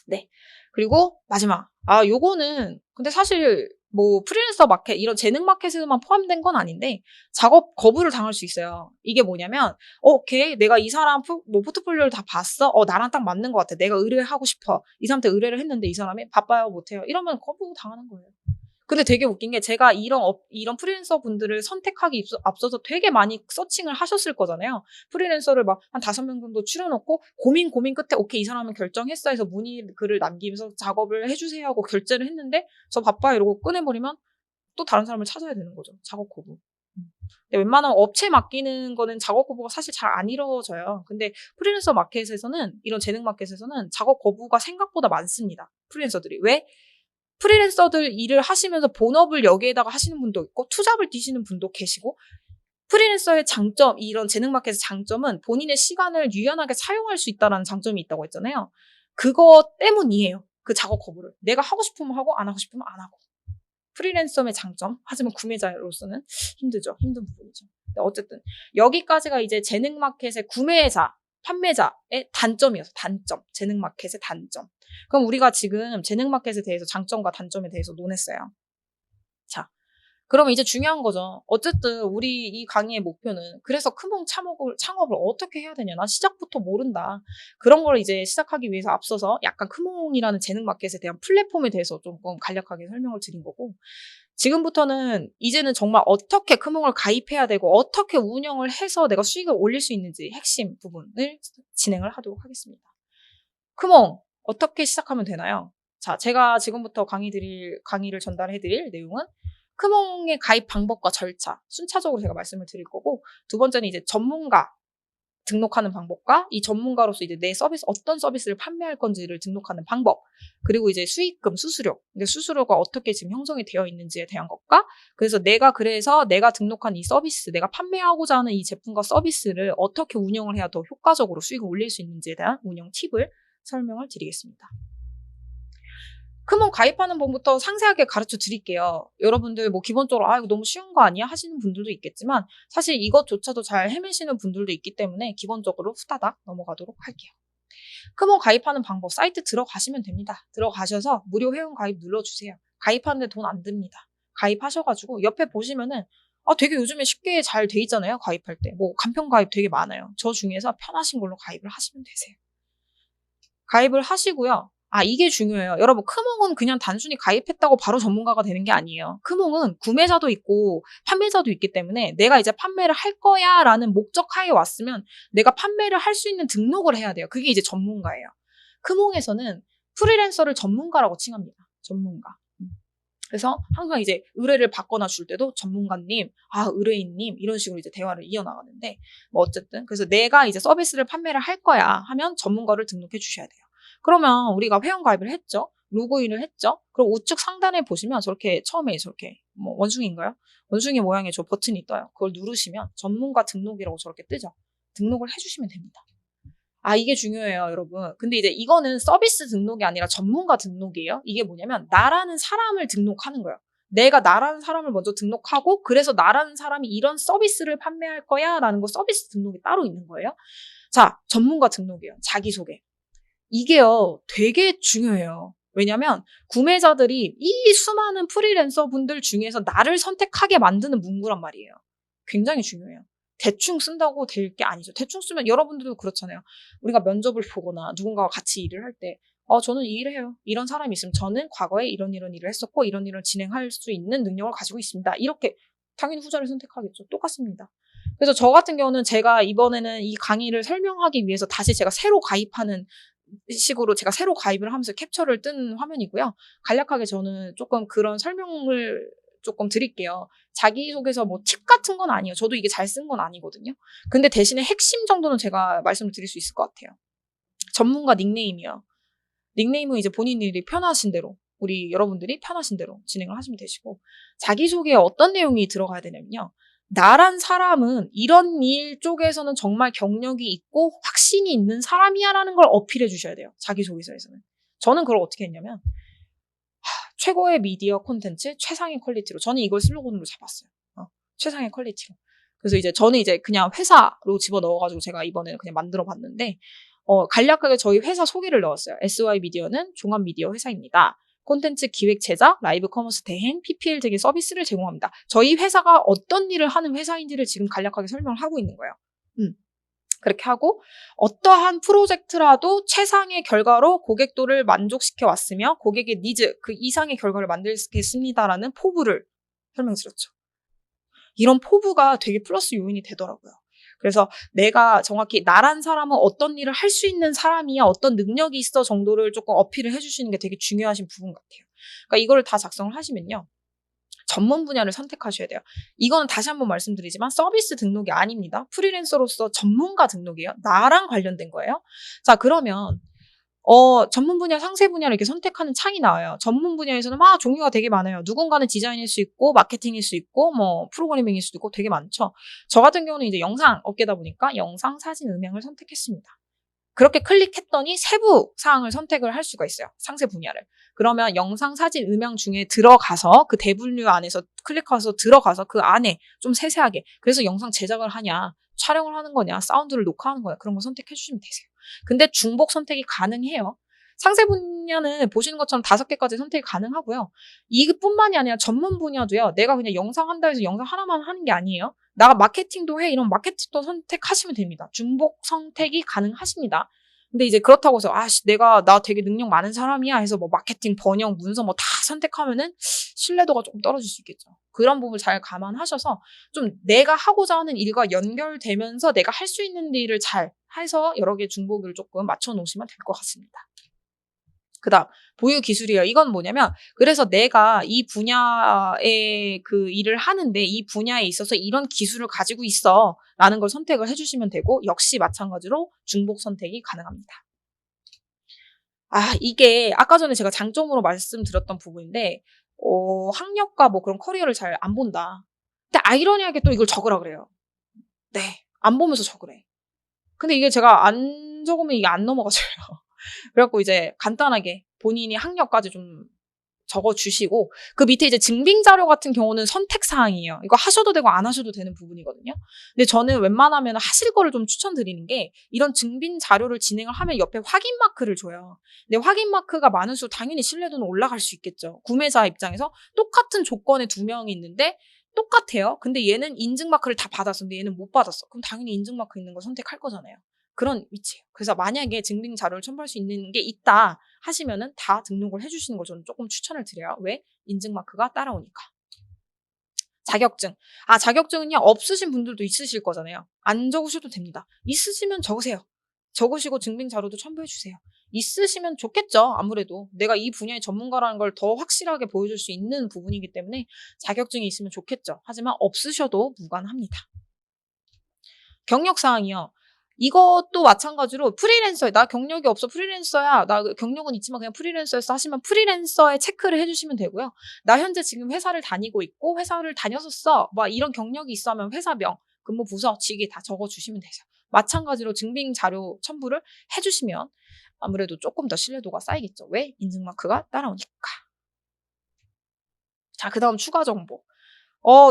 네. 그리고 마지막. 요거는 근데 사실 뭐 프리랜서 마켓 이런 재능 마켓에만 포함된 건 아닌데 작업 거부를 당할 수 있어요. 이게 뭐냐면 오케이 내가 이 사람 뭐 포트폴리오를 다 봤어. 나랑 딱 맞는 것 같아. 내가 의뢰하고 싶어. 이 사람한테 의뢰를 했는데 이 사람이 바빠요 못해요. 이러면 거부 당하는 거예요. 근데 되게 웃긴 게 제가 이런 프리랜서 분들을 선택하기 앞서서 되게 많이 서칭을 하셨을 거잖아요. 프리랜서를 막 한 5명 정도 추려놓고 고민 끝에 오케이 이 사람은 결정했어 해서 문의글을 남기면서 작업을 해주세요 하고 결제를 했는데 저 바빠요 이러고 꺼내버리면 또 다른 사람을 찾아야 되는 거죠. 작업 거부. 근데 웬만하면 업체 맡기는 거는 작업 거부가 사실 잘 안 이루어져요. 근데 프리랜서 마켓에서는 이런 재능 마켓에서는 작업 거부가 생각보다 많습니다. 프리랜서들이. 왜? 프리랜서들 일을 하시면서 본업을 여기에다가 하시는 분도 있고 투잡을 뛰시는 분도 계시고 프리랜서의 장점, 이런 재능 마켓의 장점은 본인의 시간을 유연하게 사용할 수 있다는 장점이 있다고 했잖아요. 그거 때문이에요. 그 작업 거부를. 내가 하고 싶으면 하고 안 하고 싶으면 안 하고. 프리랜서의 장점. 하지만 구매자로서는 힘들죠. 힘든 부분이죠. 어쨌든 여기까지가 이제 재능 마켓의 구매자, 판매자의 단점이어서 단점. 재능 마켓의 단점. 그럼 우리가 지금 재능 마켓에 대해서 장점과 단점에 대해서 논했어요. 자, 그러면 이제 중요한 거죠. 어쨌든 우리 이 강의의 목표는 그래서 크몽 창업을 어떻게 해야 되냐. 난 시작부터 모른다. 그런 걸 이제 시작하기 위해서 앞서서 약간 크몽이라는 재능 마켓에 대한 플랫폼에 대해서 조금 간략하게 설명을 드린 거고 지금부터는 이제는 정말 어떻게 크몽을 가입해야 되고 어떻게 운영을 해서 내가 수익을 올릴 수 있는지 핵심 부분을 진행을 하도록 하겠습니다. 크몽 어떻게 시작하면 되나요? 자, 제가 지금부터 강의를 전달해드릴 내용은 크몽의 가입 방법과 절차, 순차적으로 제가 말씀을 드릴 거고, 두 번째는 이제 전문가 등록하는 방법과 이 전문가로서 이제 내 서비스, 어떤 서비스를 판매할 건지를 등록하는 방법, 그리고 이제 수익금, 수수료, 근데 수수료가 어떻게 지금 형성이 되어 있는지에 대한 것과, 그래서 내가 등록한 이 서비스, 내가 판매하고자 하는 이 제품과 서비스를 어떻게 운영을 해야 더 효과적으로 수익을 올릴 수 있는지에 대한 운영 팁을 설명을 드리겠습니다. 크몽 가입하는 법부터 상세하게 가르쳐 드릴게요. 여러분들 뭐 기본적으로 이거 너무 쉬운 거 아니야? 하시는 분들도 있겠지만 사실 이것조차도 잘 헤매시는 분들도 있기 때문에 기본적으로 후다닥 넘어가도록 할게요. 크몽 가입하는 방법 사이트 들어가시면 됩니다. 들어가셔서 무료 회원 가입 눌러주세요. 가입하는데 돈 안 듭니다. 가입하셔가지고 옆에 보시면은 되게 요즘에 쉽게 잘 돼 있잖아요. 가입할 때. 뭐 간편 가입 되게 많아요. 저 중에서 편하신 걸로 가입을 하시면 되세요. 가입을 하시고요. 이게 중요해요. 여러분, 크몽은 그냥 단순히 가입했다고 바로 전문가가 되는 게 아니에요. 크몽은 구매자도 있고 판매자도 있기 때문에 내가 이제 판매를 할 거야 라는 목적하에 왔으면 내가 판매를 할 수 있는 등록을 해야 돼요. 그게 이제 전문가예요. 크몽에서는 프리랜서를 전문가라고 칭합니다. 전문가. 그래서 항상 이제 의뢰를 받거나 줄 때도 전문가님, 의뢰인님 이런 식으로 이제 대화를 이어나가는데 뭐 어쨌든 그래서 내가 이제 서비스를 판매를 할 거야 하면 전문가를 등록해 주셔야 돼요. 그러면 우리가 회원 가입을 했죠. 로그인을 했죠. 그럼 우측 상단에 보시면 저렇게 처음에 저렇게 뭐 원숭이인가요? 원숭이 모양의 저 버튼이 떠요. 그걸 누르시면 전문가 등록이라고 저렇게 뜨죠. 등록을 해주시면 됩니다. 이게 중요해요, 여러분. 근데 이제 이거는 서비스 등록이 아니라 전문가 등록이에요. 이게 뭐냐면 나라는 사람을 등록하는 거예요. 내가 나라는 사람을 먼저 등록하고 그래서 나라는 사람이 이런 서비스를 판매할 거야 라는 거 서비스 등록이 따로 있는 거예요. 자, 전문가 등록이에요. 자기소개. 이게요, 되게 중요해요. 왜냐면 구매자들이 이 수많은 프리랜서 분들 중에서 나를 선택하게 만드는 문구란 말이에요. 굉장히 중요해요. 대충 쓴다고 될 게 아니죠. 대충 쓰면 여러분들도 그렇잖아요. 우리가 면접을 보거나 누군가와 같이 일을 할 때 저는 이 일을 해요. 이런 사람이 있으면 저는 과거에 이런 일을 했었고 이런 일을 진행할 수 있는 능력을 가지고 있습니다. 이렇게 당연히 후자를 선택하겠죠. 똑같습니다. 그래서 저 같은 경우는 제가 이번에는 이 강의를 설명하기 위해서 다시 제가 새로 가입하는 식으로 제가 새로 가입을 하면서 캡처를 뜬 화면이고요. 간략하게 저는 조금 그런 설명을 조금 드릴게요. 자기소개서 뭐 팁 같은 건 아니에요. 저도 이게 잘 쓴 건 아니거든요. 근데 대신에 핵심 정도는 제가 말씀을 드릴 수 있을 것 같아요. 전문가 닉네임이요. 닉네임은 이제 본인들이 편하신 대로 우리 여러분들이 편하신 대로 진행을 하시면 되시고 자기소개에 어떤 내용이 들어가야 되냐면요. 나란 사람은 이런 일 쪽에서는 정말 경력이 있고 확신이 있는 사람이야 라는 걸 어필해 주셔야 돼요. 자기소개서에서는. 저는 그걸 어떻게 했냐면 최고의 미디어 콘텐츠 최상의 퀄리티로 저는 이걸 슬로건으로 잡았어요. 최상의 퀄리티로. 그래서 이제 저는 이제 그냥 회사로 집어넣어가지고 제가 이번에는 그냥 만들어 봤는데, 간략하게 저희 회사 소개를 넣었어요. SY 미디어는 종합 미디어 회사입니다. 콘텐츠 기획 제작, 라이브 커머스 대행, PPL 등의 서비스를 제공합니다. 저희 회사가 어떤 일을 하는 회사인지를 지금 간략하게 설명을 하고 있는 거예요. 그렇게 하고 어떠한 프로젝트라도 최상의 결과로 고객도를 만족시켜 왔으며 고객의 니즈 그 이상의 결과를 만들겠습니다라는 포부를 설명드렸죠. 이런 포부가 되게 플러스 요인이 되더라고요. 그래서 내가 정확히 나란 사람은 어떤 일을 할 수 있는 사람이야, 어떤 능력이 있어 정도를 조금 어필을 해주시는 게 되게 중요하신 부분 같아요. 그러니까 이거를 다 작성을 하시면요. 전문 분야를 선택하셔야 돼요. 이거는 다시 한번 말씀드리지만 서비스 등록이 아닙니다. 프리랜서로서 전문가 등록이에요. 나랑 관련된 거예요. 자, 그러면 전문 분야, 상세 분야를 이렇게 선택하는 창이 나와요. 전문 분야에서는 막 종류가 되게 많아요. 누군가는 디자인일 수 있고, 마케팅일 수 있고, 뭐, 프로그래밍일 수도 있고 되게 많죠. 저 같은 경우는 이제 영상 업계다 보니까 영상, 사진, 음향을 선택했습니다. 그렇게 클릭했더니 세부 사항을 선택을 할 수가 있어요. 상세 분야를. 그러면 영상, 사진, 음향 중에 들어가서 그 대분류 안에서 클릭해서 들어가서 그 안에 좀 세세하게 그래서 영상 제작을 하냐, 촬영을 하는 거냐, 사운드를 녹화하는 거냐 그런 거 선택해 주시면 되세요. 근데 중복 선택이 가능해요. 상세 분야는 보시는 것처럼 5개까지 선택이 가능하고요. 이것뿐만이 아니라 전문 분야도요. 내가 그냥 영상 한다 해서 영상 하나만 하는 게 아니에요. 나가 마케팅도 해. 이런 마케팅도 선택하시면 됩니다. 중복 선택이 가능하십니다. 근데 이제 그렇다고 해서 나 되게 능력 많은 사람이야 해서 뭐 마케팅, 번역, 문서 뭐 다 선택하면은 신뢰도가 조금 떨어질 수 있겠죠. 그런 부분을 잘 감안하셔서 좀 내가 하고자 하는 일과 연결되면서 내가 할 수 있는 일을 잘 해서 여러 개 중복을 조금 맞춰 놓으시면 될 것 같습니다. 그다음 보유 기술이에요. 이건 뭐냐면 그래서 내가 이 분야의 그 일을 하는데 이 분야에 있어서 이런 기술을 가지고 있어 라는 걸 선택을 해주시면 되고 역시 마찬가지로 중복 선택이 가능합니다. 이게 아까 전에 제가 장점으로 말씀드렸던 부분인데 학력과 뭐 그런 커리어를 잘 안 본다. 근데 아이러니하게 또 이걸 적으라 그래요. 네, 안 보면서 적으래. 근데 이게 제가 안 적으면 이게 안 넘어가져요. 그래갖고 이제 간단하게 본인이 학력까지 좀 적어주시고 그 밑에 이제 증빙자료 같은 경우는 선택사항이에요. 이거 하셔도 되고 안 하셔도 되는 부분이거든요. 근데 저는 웬만하면 하실 거를 좀 추천드리는 게 이런 증빙자료를 진행을 하면 옆에 확인 마크를 줘요. 근데 확인 마크가 많을수록 당연히 신뢰도는 올라갈 수 있겠죠. 구매자 입장에서 똑같은 조건에 2명이 있는데 똑같아요. 근데 얘는 인증 마크를 다 받았었는데 얘는 못 받았어. 그럼 당연히 인증 마크 있는 걸 선택할 거잖아요. 그런 위치예요. 그래서 만약에 증빙 자료를 첨부할 수 있는 게 있다 하시면은 다 등록을 해주시는 걸 저는 조금 추천을 드려요. 왜? 인증 마크가 따라오니까. 자격증. 자격증은요, 없으신 분들도 있으실 거잖아요. 안 적으셔도 됩니다. 있으시면 적으세요. 적으시고 증빙 자료도 첨부해 주세요. 있으시면 좋겠죠. 아무래도 내가 이 분야의 전문가라는 걸 더 확실하게 보여줄 수 있는 부분이기 때문에 자격증이 있으면 좋겠죠. 하지만 없으셔도 무관합니다. 경력사항이요. 이것도 마찬가지로 프리랜서에 나 경력이 없어 프리랜서야 나 경력은 있지만 그냥 프리랜서였어 하시면 프리랜서에 체크를 해주시면 되고요. 나 현재 지금 회사를 다니고 있고 회사를 다녔었어 막 이런 경력이 있어 하면 회사명 근무 부서 직위 다 적어주시면 되죠. 마찬가지로 증빙 자료 첨부를 해주시면 아무래도 조금 더 신뢰도가 쌓이겠죠. 왜? 인증마크가 따라오니까. 자, 그 다음 추가 정보.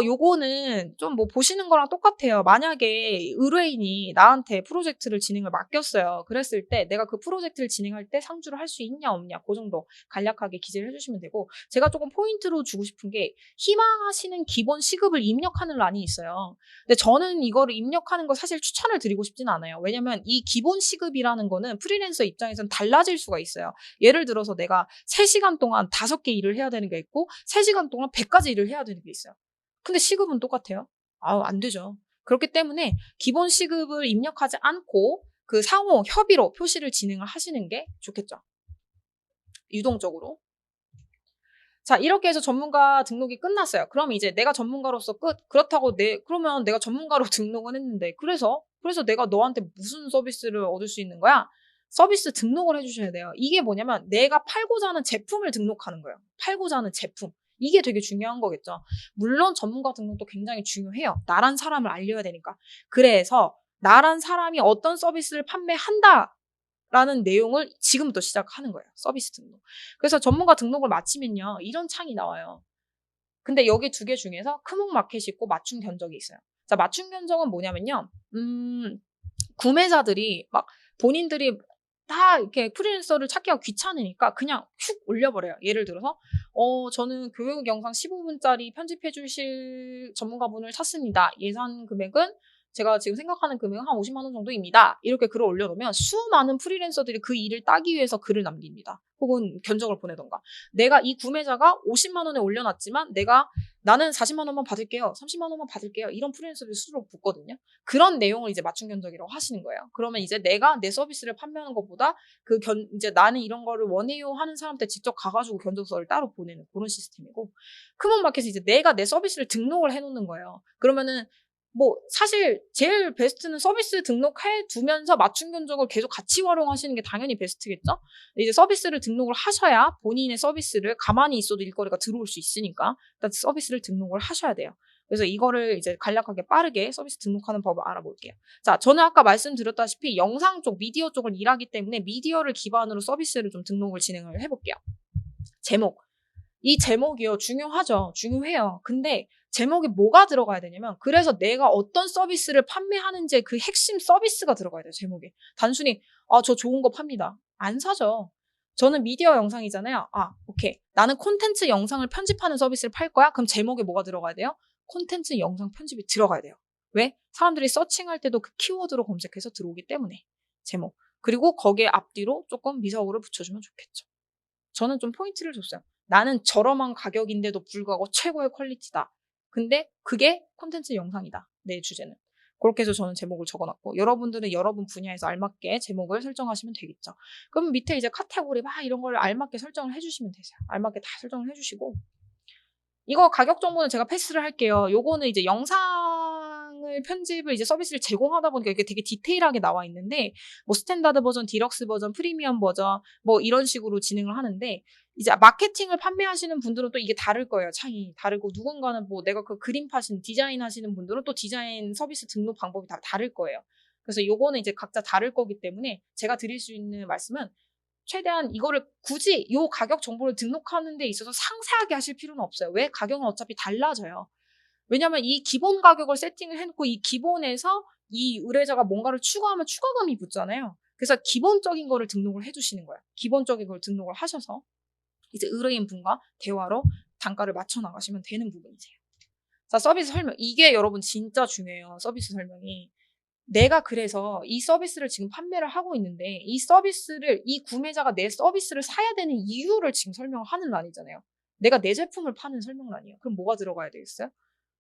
요거는 좀 뭐 보시는 거랑 똑같아요. 만약에 의뢰인이 나한테 프로젝트를 진행을 맡겼어요. 그랬을 때 내가 그 프로젝트를 진행할 때 상주를 할 수 있냐 없냐 그 정도 간략하게 기재를 해주시면 되고 제가 조금 포인트로 주고 싶은 게 희망하시는 기본 시급을 입력하는 란이 있어요. 근데 저는 이거를 입력하는 걸 사실 추천을 드리고 싶진 않아요. 왜냐면 이 기본 시급이라는 거는 프리랜서 입장에서는 달라질 수가 있어요. 예를 들어서 내가 3시간 동안 5개 일을 해야 되는 게 있고 3시간 동안 100가지 일을 해야 되는 게 있어요. 근데 시급은 똑같아요. 안 되죠. 그렇기 때문에 기본 시급을 입력하지 않고 그 상호 협의로 표시를 진행을 하시는 게 좋겠죠. 유동적으로. 자, 이렇게 해서 전문가 등록이 끝났어요. 그럼 이제 내가 전문가로서 끝. 그렇다고 그러면 내가 전문가로 등록은 했는데 그래서 내가 너한테 무슨 서비스를 얻을 수 있는 거야? 서비스 등록을 해주셔야 돼요. 이게 뭐냐면 내가 팔고자 하는 제품을 등록하는 거예요. 팔고자 하는 제품. 이게 되게 중요한 거겠죠. 물론 전문가 등록도 굉장히 중요해요. 나란 사람을 알려야 되니까. 그래서 나란 사람이 어떤 서비스를 판매한다라는 내용을 지금부터 시작하는 거예요. 서비스 등록. 그래서 전문가 등록을 마치면요. 이런 창이 나와요. 근데 여기 2개 중에서 크목 마켓이 있고 맞춤 견적이 있어요. 자, 맞춤 견적은 뭐냐면요. 구매자들이 막 본인들이 다 이렇게 프리랜서를 찾기가 귀찮으니까 그냥 훅 올려버려요. 예를 들어서, 저는 교육 영상 15분짜리 편집해 주실 전문가분을 찾습니다. 예산 금액은 제가 지금 생각하는 금액은 한 50만 원 정도입니다. 이렇게 글을 올려놓으면 수많은 프리랜서들이 그 일을 따기 위해서 글을 남깁니다. 혹은 견적을 보내던가. 내가 이 구매자가 50만 원에 올려놨지만 나는 40만 원만 받을게요. 30만 원만 받을게요. 이런 프리랜서들이 수두룩 붙거든요. 그런 내용을 이제 맞춤 견적이라고 하시는 거예요. 그러면 이제 내가 내 서비스를 판매하는 것보다 이제 나는 이런 거를 원해요 하는 사람한테 직접 가가지고 견적서를 따로 보내는 그런 시스템이고, 크몬마켓이 이제 내가 내 서비스를 등록을 해놓는 거예요. 그러면은 뭐 사실 제일 베스트는 서비스 등록해 두면서 맞춤 견적을 계속 같이 활용하시는 게 당연히 베스트겠죠? 이제 서비스를 등록을 하셔야 본인의 서비스를 가만히 있어도 일거리가 들어올 수 있으니까 일단 서비스를 등록을 하셔야 돼요. 그래서 이거를 이제 간략하게 빠르게 서비스 등록하는 법을 알아볼게요. 자, 저는 아까 말씀드렸다시피 영상 쪽, 미디어 쪽을 일하기 때문에 미디어를 기반으로 서비스를 좀 등록을 진행을 해볼게요. 제목. 이 제목이요. 중요하죠. 중요해요. 근데 제목에 뭐가 들어가야 되냐면, 그래서 내가 어떤 서비스를 판매하는지 그 핵심 서비스가 들어가야 돼요. 제목에. 단순히 저 좋은 거 팝니다. 안 사죠. 저는 미디어 영상이잖아요. 오케이. 나는 콘텐츠 영상을 편집하는 서비스를 팔 거야? 그럼 제목에 뭐가 들어가야 돼요? 콘텐츠 영상 편집이 들어가야 돼요. 왜? 사람들이 서칭할 때도 그 키워드로 검색해서 들어오기 때문에. 제목. 그리고 거기에 앞뒤로 조금 미사오를 붙여주면 좋겠죠. 저는 좀 포인트를 줬어요. 나는 저렴한 가격인데도 불구하고 최고의 퀄리티다. 근데 그게 콘텐츠 영상이다. 내 주제는. 그렇게 해서 저는 제목을 적어놨고, 여러분들은 여러분 분야에서 알맞게 제목을 설정하시면 되겠죠. 그럼 밑에 이제 카테고리 막 이런 걸 알맞게 설정을 해주시면 되세요. 알맞게 다 설정을 해주시고, 이거 가격 정보는 제가 패스를 할게요. 요거는 이제 영상을 편집을 이제 서비스를 제공하다 보니까 이게 되게 디테일하게 나와 있는데, 뭐 스탠다드 버전, 디럭스 버전, 프리미엄 버전, 뭐 이런 식으로 진행을 하는데, 이제 마케팅을 판매하시는 분들은 또 이게 다를 거예요. 창이 다르고, 누군가는 뭐 내가 그 그림 파신 디자인 하시는 분들은 또 디자인 서비스 등록 방법이 다 다를 거예요. 그래서 요거는 이제 각자 다를 거기 때문에 제가 드릴 수 있는 말씀은, 최대한 이거를 굳이 이 가격 정보를 등록하는 데 있어서 상세하게 하실 필요는 없어요. 왜? 가격은 어차피 달라져요. 왜냐면 이 기본 가격을 세팅을 해놓고 이 기본에서 이 의뢰자가 뭔가를 추가하면 추가금이 붙잖아요. 그래서 기본적인 거를 등록을 해주시는 거예요. 기본적인 걸 등록을 하셔서 이제 의뢰인 분과 대화로 단가를 맞춰 나가시면 되는 부분이세요. 자, 서비스 설명. 이게 여러분 진짜 중요해요. 서비스 설명이. 내가 그래서 이 서비스를 지금 판매를 하고 있는데, 이 구매자가 내 서비스를 사야 되는 이유를 지금 설명하는 란이잖아요. 내가 내 제품을 파는 설명란이에요. 그럼 뭐가 들어가야 되겠어요?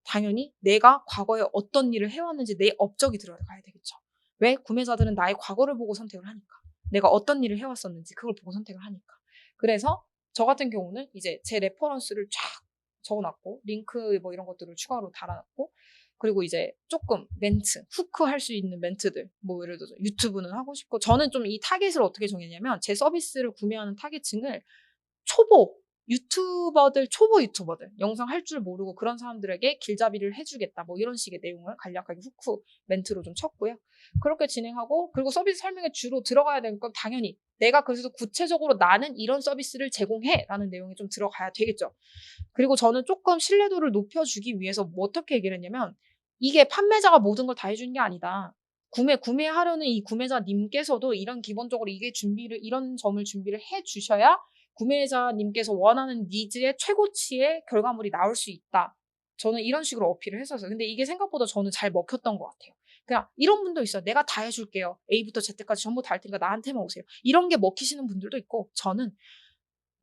당연히 내가 과거에 어떤 일을 해왔는지 내 업적이 들어가야 되겠죠. 왜? 구매자들은 나의 과거를 보고 선택을 하니까. 내가 어떤 일을 해왔었는지 그걸 보고 선택을 하니까. 그래서 저 같은 경우는 이제 제 레퍼런스를 쫙 적어놨고, 링크 뭐 이런 것들을 추가로 달아놨고, 그리고 이제 조금 멘트, 후크 할 수 있는 멘트들, 뭐 예를 들어서 유튜브는 하고 싶고, 저는 좀 이 타겟을 어떻게 정했냐면, 제 서비스를 구매하는 타겟층을 초보 유튜버들, 영상 할 줄 모르고 그런 사람들에게 길잡이를 해주겠다, 뭐 이런 식의 내용을 간략하게 후크 멘트로 좀 쳤고요. 그렇게 진행하고, 그리고 서비스 설명에 주로 들어가야 되는 건 당연히 내가 그래서 구체적으로 나는 이런 서비스를 제공해 라는 내용이 좀 들어가야 되겠죠. 그리고 저는 조금 신뢰도를 높여주기 위해서 뭐 어떻게 얘기를 했냐면, 이게 판매자가 모든 걸 다 해주는 게 아니다. 구매하려는 이 구매자님께서도 기본적으로 이런 점을 준비를 해 주셔야 구매자님께서 원하는 니즈의 최고치의 결과물이 나올 수 있다. 저는 이런 식으로 어필을 했었어요. 근데 이게 생각보다 저는 잘 먹혔던 것 같아요. 그냥 이런 분도 있어요. 내가 다 해줄게요. A부터 Z까지 전부 다 할 테니까 나한테만 오세요. 이런 게 먹히시는 분들도 있고, 저는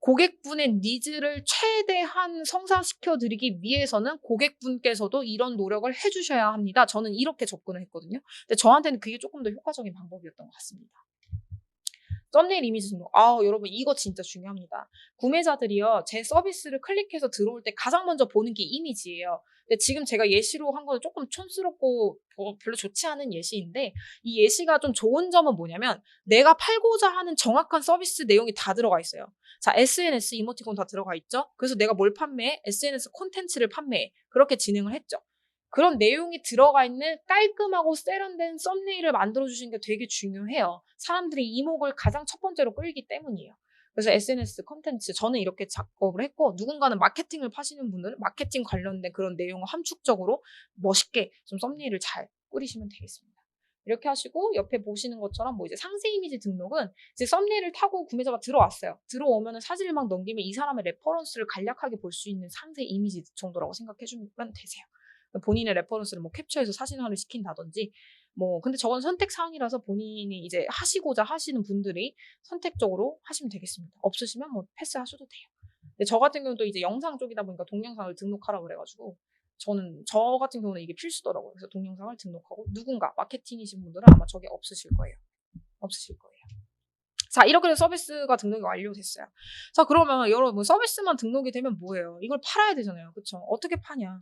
고객분의 니즈를 최대한 성사시켜 드리기 위해서는 고객분께서도 이런 노력을 해주셔야 합니다. 저는 이렇게 접근을 했거든요. 근데 저한테는 그게 조금 더 효과적인 방법이었던 것 같습니다. 썸네일 이미지 등록. 여러분 이거 진짜 중요합니다. 구매자들이요, 제 서비스를 클릭해서 들어올 때 가장 먼저 보는 게 이미지예요. 근데 지금 제가 예시로 한 거는 조금 촌스럽고 별로 좋지 않은 예시인데, 이 예시가 좀 좋은 점은 뭐냐면, 내가 팔고자 하는 정확한 서비스 내용이 다 들어가 있어요. 자, SNS 이모티콘 다 들어가 있죠? 그래서 내가 뭘 판매해? SNS 콘텐츠를 판매해. 그렇게 진행을 했죠. 그런 내용이 들어가 있는 깔끔하고 세련된 썸네일을 만들어주시는 게 되게 중요해요. 사람들이 이목을 가장 첫 번째로 끌기 때문이에요. 그래서 SNS 컨텐츠 저는 이렇게 작업을 했고 누군가는 마케팅을 파시는 분들은 마케팅 관련된 그런 내용을 함축적으로 멋있게 좀 썸네일을 잘 꾸리시면 되겠습니다. 이렇게 하시고 옆에 보시는 것처럼 뭐 이제 상세 이미지 등록은 이제 썸네일을 타고 구매자가 들어왔어요. 들어오면은 사진을 막 넘기면 이 사람의 레퍼런스를 간략하게 볼 수 있는 상세 이미지 정도라고 생각해 주면 되세요. 본인의 레퍼런스를 뭐 캡처해서 사진화를 시킨다든지 뭐 근데 저건 선택 사항이라서 본인이 이제 하시고자 하시는 분들이 선택적으로 하시면 되겠습니다. 없으시면 뭐 패스하셔도 돼요. 근데 저 같은 경우도 이제 영상 쪽이다 보니까 동영상을 등록하라고 그래가지고 저 같은 경우는 이게 필수더라고요. 그래서 동영상을 등록하고 누군가 마케팅이신 분들은 아마 저게 없으실 거예요. 없으실 거예요. 자, 이렇게 해서 서비스가 등록이 완료됐어요. 자, 그러면 여러분 서비스만 등록이 되면 뭐예요? 이걸 팔아야 되잖아요. 그쵸? 어떻게 파냐?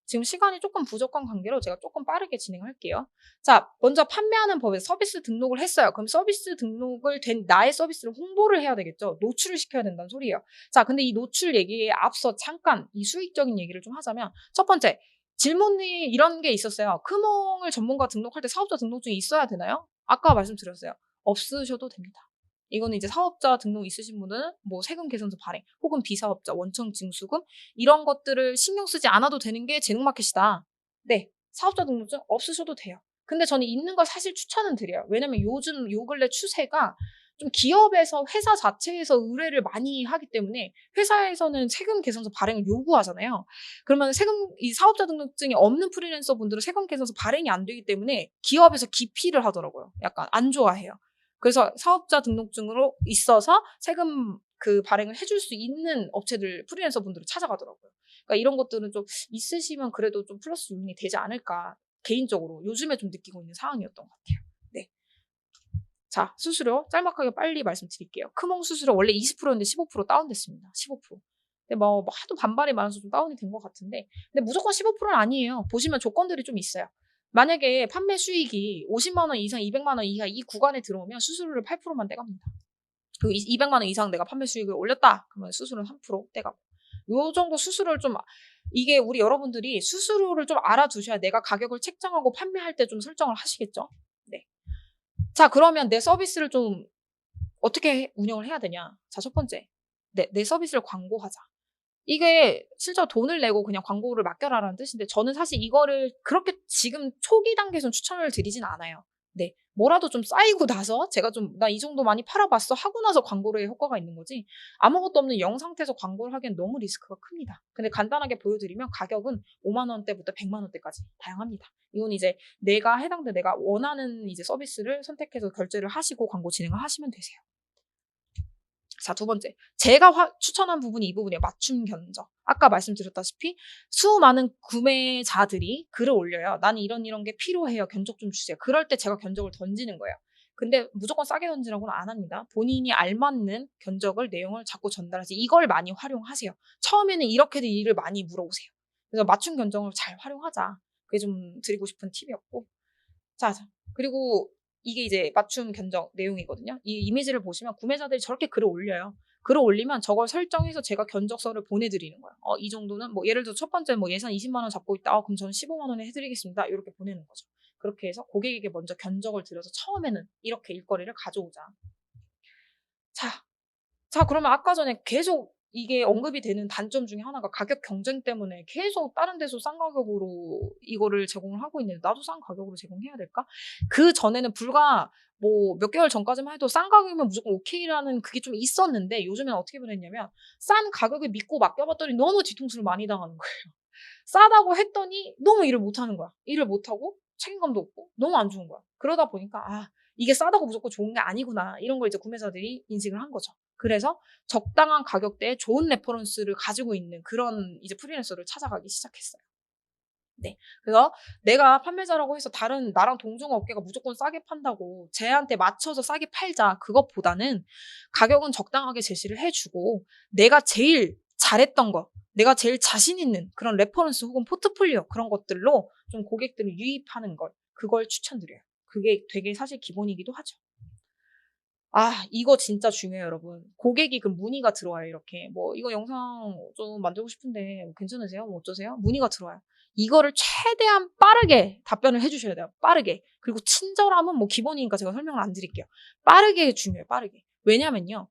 지금 시간이 조금 부족한 관계로 제가 조금 빠르게 진행할게요. 자, 먼저 판매하는 법에서 서비스 등록을 했어요. 그럼 서비스 등록을 된 나의 서비스를 홍보를 해야 되겠죠. 노출을 시켜야 된다는 소리예요. 자, 근데 이 노출 얘기에 앞서 잠깐 이 수익적인 얘기를 좀 하자면 첫 번째, 질문이 이런 게 있었어요. 크몽을 전문가 등록할 때 사업자 등록증이 있어야 되나요? 아까 말씀드렸어요. 없으셔도 됩니다. 이거는 이제 사업자 등록 있으신 분은 뭐 세금 개선서 발행 혹은 비사업자 원청 징수금 이런 것들을 신경 쓰지 않아도 되는 게 재능마켓이다. 네, 사업자 등록증 없으셔도 돼요. 근데 저는 있는 걸 사실 추천은 드려요. 왜냐면 요즘 요 근래 추세가 좀 기업에서 회사 자체에서 의뢰를 많이 하기 때문에 회사에서는 세금 개선서 발행을 요구하잖아요. 그러면 이 사업자 등록증이 없는 프리랜서 분들은 세금 개선서 발행이 안 되기 때문에 기업에서 기피를 하더라고요. 약간 안 좋아해요. 그래서 사업자 등록증으로 있어서 세금 발행을 해줄 수 있는 업체들, 프리랜서 분들을 찾아가더라고요. 그러니까 이런 것들은 좀 있으시면 그래도 좀 플러스 요인이 되지 않을까. 개인적으로 요즘에 좀 느끼고 있는 상황이었던 것 같아요. 네. 자, 수수료 짤막하게 빨리 말씀드릴게요. 크몽 수수료 원래 20%였는데 15% 다운됐습니다. 15%. 근데 뭐 하도 반발이 많아서 좀 다운이 된 것 같은데 근데 무조건 15%는 아니에요. 보시면 조건들이 좀 있어요. 만약에 판매 수익이 50만 원 이상, 200만 원 이하 이 구간에 들어오면 수수료를 8%만 떼갑니다. 그리고 200만 원 이상 내가 판매 수익을 올렸다. 그러면 수수료는 3% 떼가고. 요 정도 수수료를 좀 이게 우리 여러분들이 수수료를 좀 알아두셔야 내가 가격을 책정하고 판매할 때 좀 설정을 하시겠죠. 네. 자, 그러면 내 서비스를 좀 어떻게 운영을 해야 되냐? 자, 첫 번째. 내 서비스를 광고하자. 이게 실제로 돈을 내고 그냥 광고를 맡겨라라는 뜻인데 저는 사실 이거를 그렇게 지금 초기 단계에서는 추천을 드리진 않아요. 네. 뭐라도 좀 쌓이고 나서 제가 좀 나 이 정도 많이 팔아봤어 하고 나서 광고를 효과가 있는 거지 아무것도 없는 영 상태에서 광고를 하기엔 너무 리스크가 큽니다. 근데 간단하게 보여드리면 가격은 5만 원대부터 100만 원대까지 다양합니다. 이건 이제 내가 원하는 이제 서비스를 선택해서 결제를 하시고 광고 진행을 하시면 되세요. 자, 두 번째. 제가 추천한 부분이 이 부분이에요. 맞춤 견적. 아까 말씀드렸다시피 수많은 구매자들이 글을 올려요. 나는 이런 게 필요해요. 견적 좀 주세요. 그럴 때 제가 견적을 던지는 거예요. 근데 무조건 싸게 던지라고는 안 합니다. 본인이 알맞는 견적을 내용을 자꾸 전달하지. 이걸 많이 활용하세요. 처음에는 이렇게도 일을 많이 물어보세요. 그래서 맞춤 견적을 잘 활용하자. 그게 좀 드리고 싶은 팁이었고. 자, 그리고 이게 이제 맞춤 견적 내용이거든요. 이 이미지를 보시면 구매자들이 저렇게 글을 올려요. 글을 올리면 저걸 설정해서 제가 견적서를 보내드리는 거예요. 이 정도는 뭐 예를 들어 첫 번째 뭐 예산 20만 원 잡고 있다. 그럼 저는 15만 원에 해드리겠습니다. 이렇게 보내는 거죠. 그렇게 해서 고객에게 먼저 견적을 드려서 처음에는 이렇게 일거리를 가져오자. 자, 그러면 아까 전에 계속 이게 언급이 되는 단점 중에 하나가 가격 경쟁 때문에 계속 다른 데서 싼 가격으로 이거를 제공을 하고 있는데 나도 싼 가격으로 제공해야 될까? 그 전에는 불과 뭐 몇 개월 전까지만 해도 싼 가격이면 무조건 오케이라는 그게 좀 있었는데 요즘엔 어떻게 변했냐면 싼 가격을 믿고 맡겨봤더니 너무 뒤통수를 많이 당하는 거예요. 싸다고 했더니 너무 일을 못하는 거야. 일을 못하고 책임감도 없고 너무 안 좋은 거야. 그러다 보니까 이게 싸다고 무조건 좋은 게 아니구나. 이런 걸 이제 구매자들이 인식을 한 거죠. 그래서 적당한 가격대에 좋은 레퍼런스를 가지고 있는 그런 이제 프리랜서를 찾아가기 시작했어요. 네. 그래서 내가 판매자라고 해서 다른 나랑 동종 업계가 무조건 싸게 판다고 쟤한테 맞춰서 싸게 팔자. 그것보다는 가격은 적당하게 제시를 해주고 내가 제일 잘했던 거, 내가 제일 자신 있는 그런 레퍼런스 혹은 포트폴리오 그런 것들로 좀 고객들을 유입하는 걸 그걸 추천드려요. 그게 되게 사실 기본이기도 하죠. 이거 진짜 중요해요, 여러분. 고객이 그 문의가 들어와요, 이렇게. 뭐, 이거 영상 좀 만들고 싶은데, 괜찮으세요? 뭐, 어쩌세요? 문의가 들어와요. 이거를 최대한 빠르게 답변을 해주셔야 돼요. 빠르게. 그리고 친절함은 뭐 기본이니까 제가 설명을 안 드릴게요. 빠르게 중요해요, 빠르게. 왜냐면요.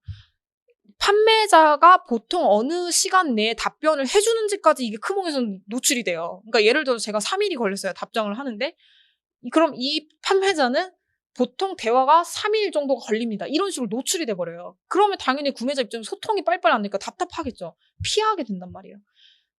판매자가 보통 어느 시간 내에 답변을 해주는지까지 이게 크몽에서는 노출이 돼요. 그러니까 예를 들어서 제가 3일이 걸렸어요. 답장을 하는데 그럼 이 판매자는 보통 대화가 3일 정도가 걸립니다. 이런 식으로 노출이 돼버려요. 그러면 당연히 구매자 입장에서 소통이 빨리빨리 안 되니까 답답하겠죠. 피하게 된단 말이에요.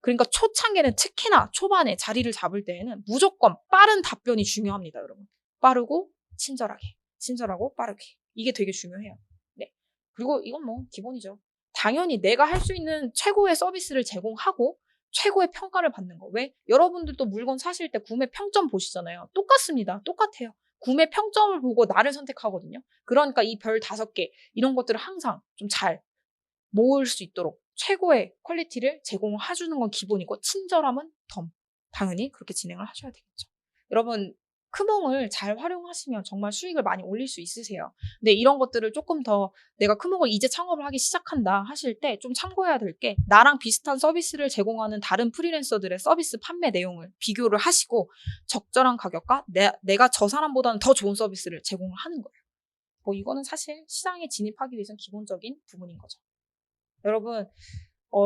그러니까 초창기에는 특히나 초반에 자리를 잡을 때에는 무조건 빠른 답변이 중요합니다, 여러분. 빠르고 친절하게. 친절하고 빠르게. 이게 되게 중요해요. 네. 그리고 이건 뭐 기본이죠. 당연히 내가 할 수 있는 최고의 서비스를 제공하고 최고의 평가를 받는 거. 왜? 여러분들도 물건 사실 때 구매 평점 보시잖아요. 똑같습니다. 똑같아요. 구매 평점을 보고 나를 선택하거든요. 그러니까 이 별 5개 이런 것들을 항상 좀 잘 모을 수 있도록 최고의 퀄리티를 제공을 해주는 건 기본이고 친절함은 덤. 당연히 그렇게 진행을 하셔야 되겠죠. 여러분 크몽을 잘 활용하시면 정말 수익을 많이 올릴 수 있으세요. 근데 이런 것들을 조금 더 내가 크몽을 이제 창업을 하기 시작한다 하실 때 좀 참고해야 될 게 나랑 비슷한 서비스를 제공하는 다른 프리랜서들의 서비스 판매 내용을 비교를 하시고 적절한 가격과 내가 저 사람보다는 더 좋은 서비스를 제공을 하는 거예요. 뭐 이거는 사실 시장에 진입하기 위해서는 기본적인 부분인 거죠. 여러분,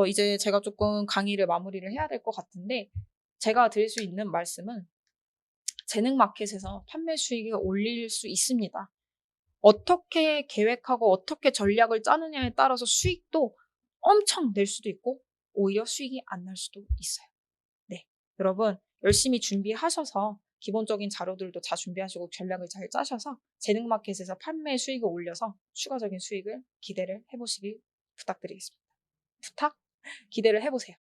이제 제가 조금 강의를 마무리를 해야 될 것 같은데, 제가 드릴 수 있는 말씀은 재능 마켓에서 판매 수익을 올릴 수 있습니다. 어떻게 계획하고 어떻게 전략을 짜느냐에 따라서 수익도 엄청 낼 수도 있고, 오히려 수익이 안 날 수도 있어요. 네. 여러분, 열심히 준비하셔서 기본적인 자료들도 다 준비하시고 전략을 잘 짜셔서 재능 마켓에서 판매 수익을 올려서 추가적인 수익을 기대를 해보시길 부탁드리겠습니다. 부탁? 기대를 해보세요.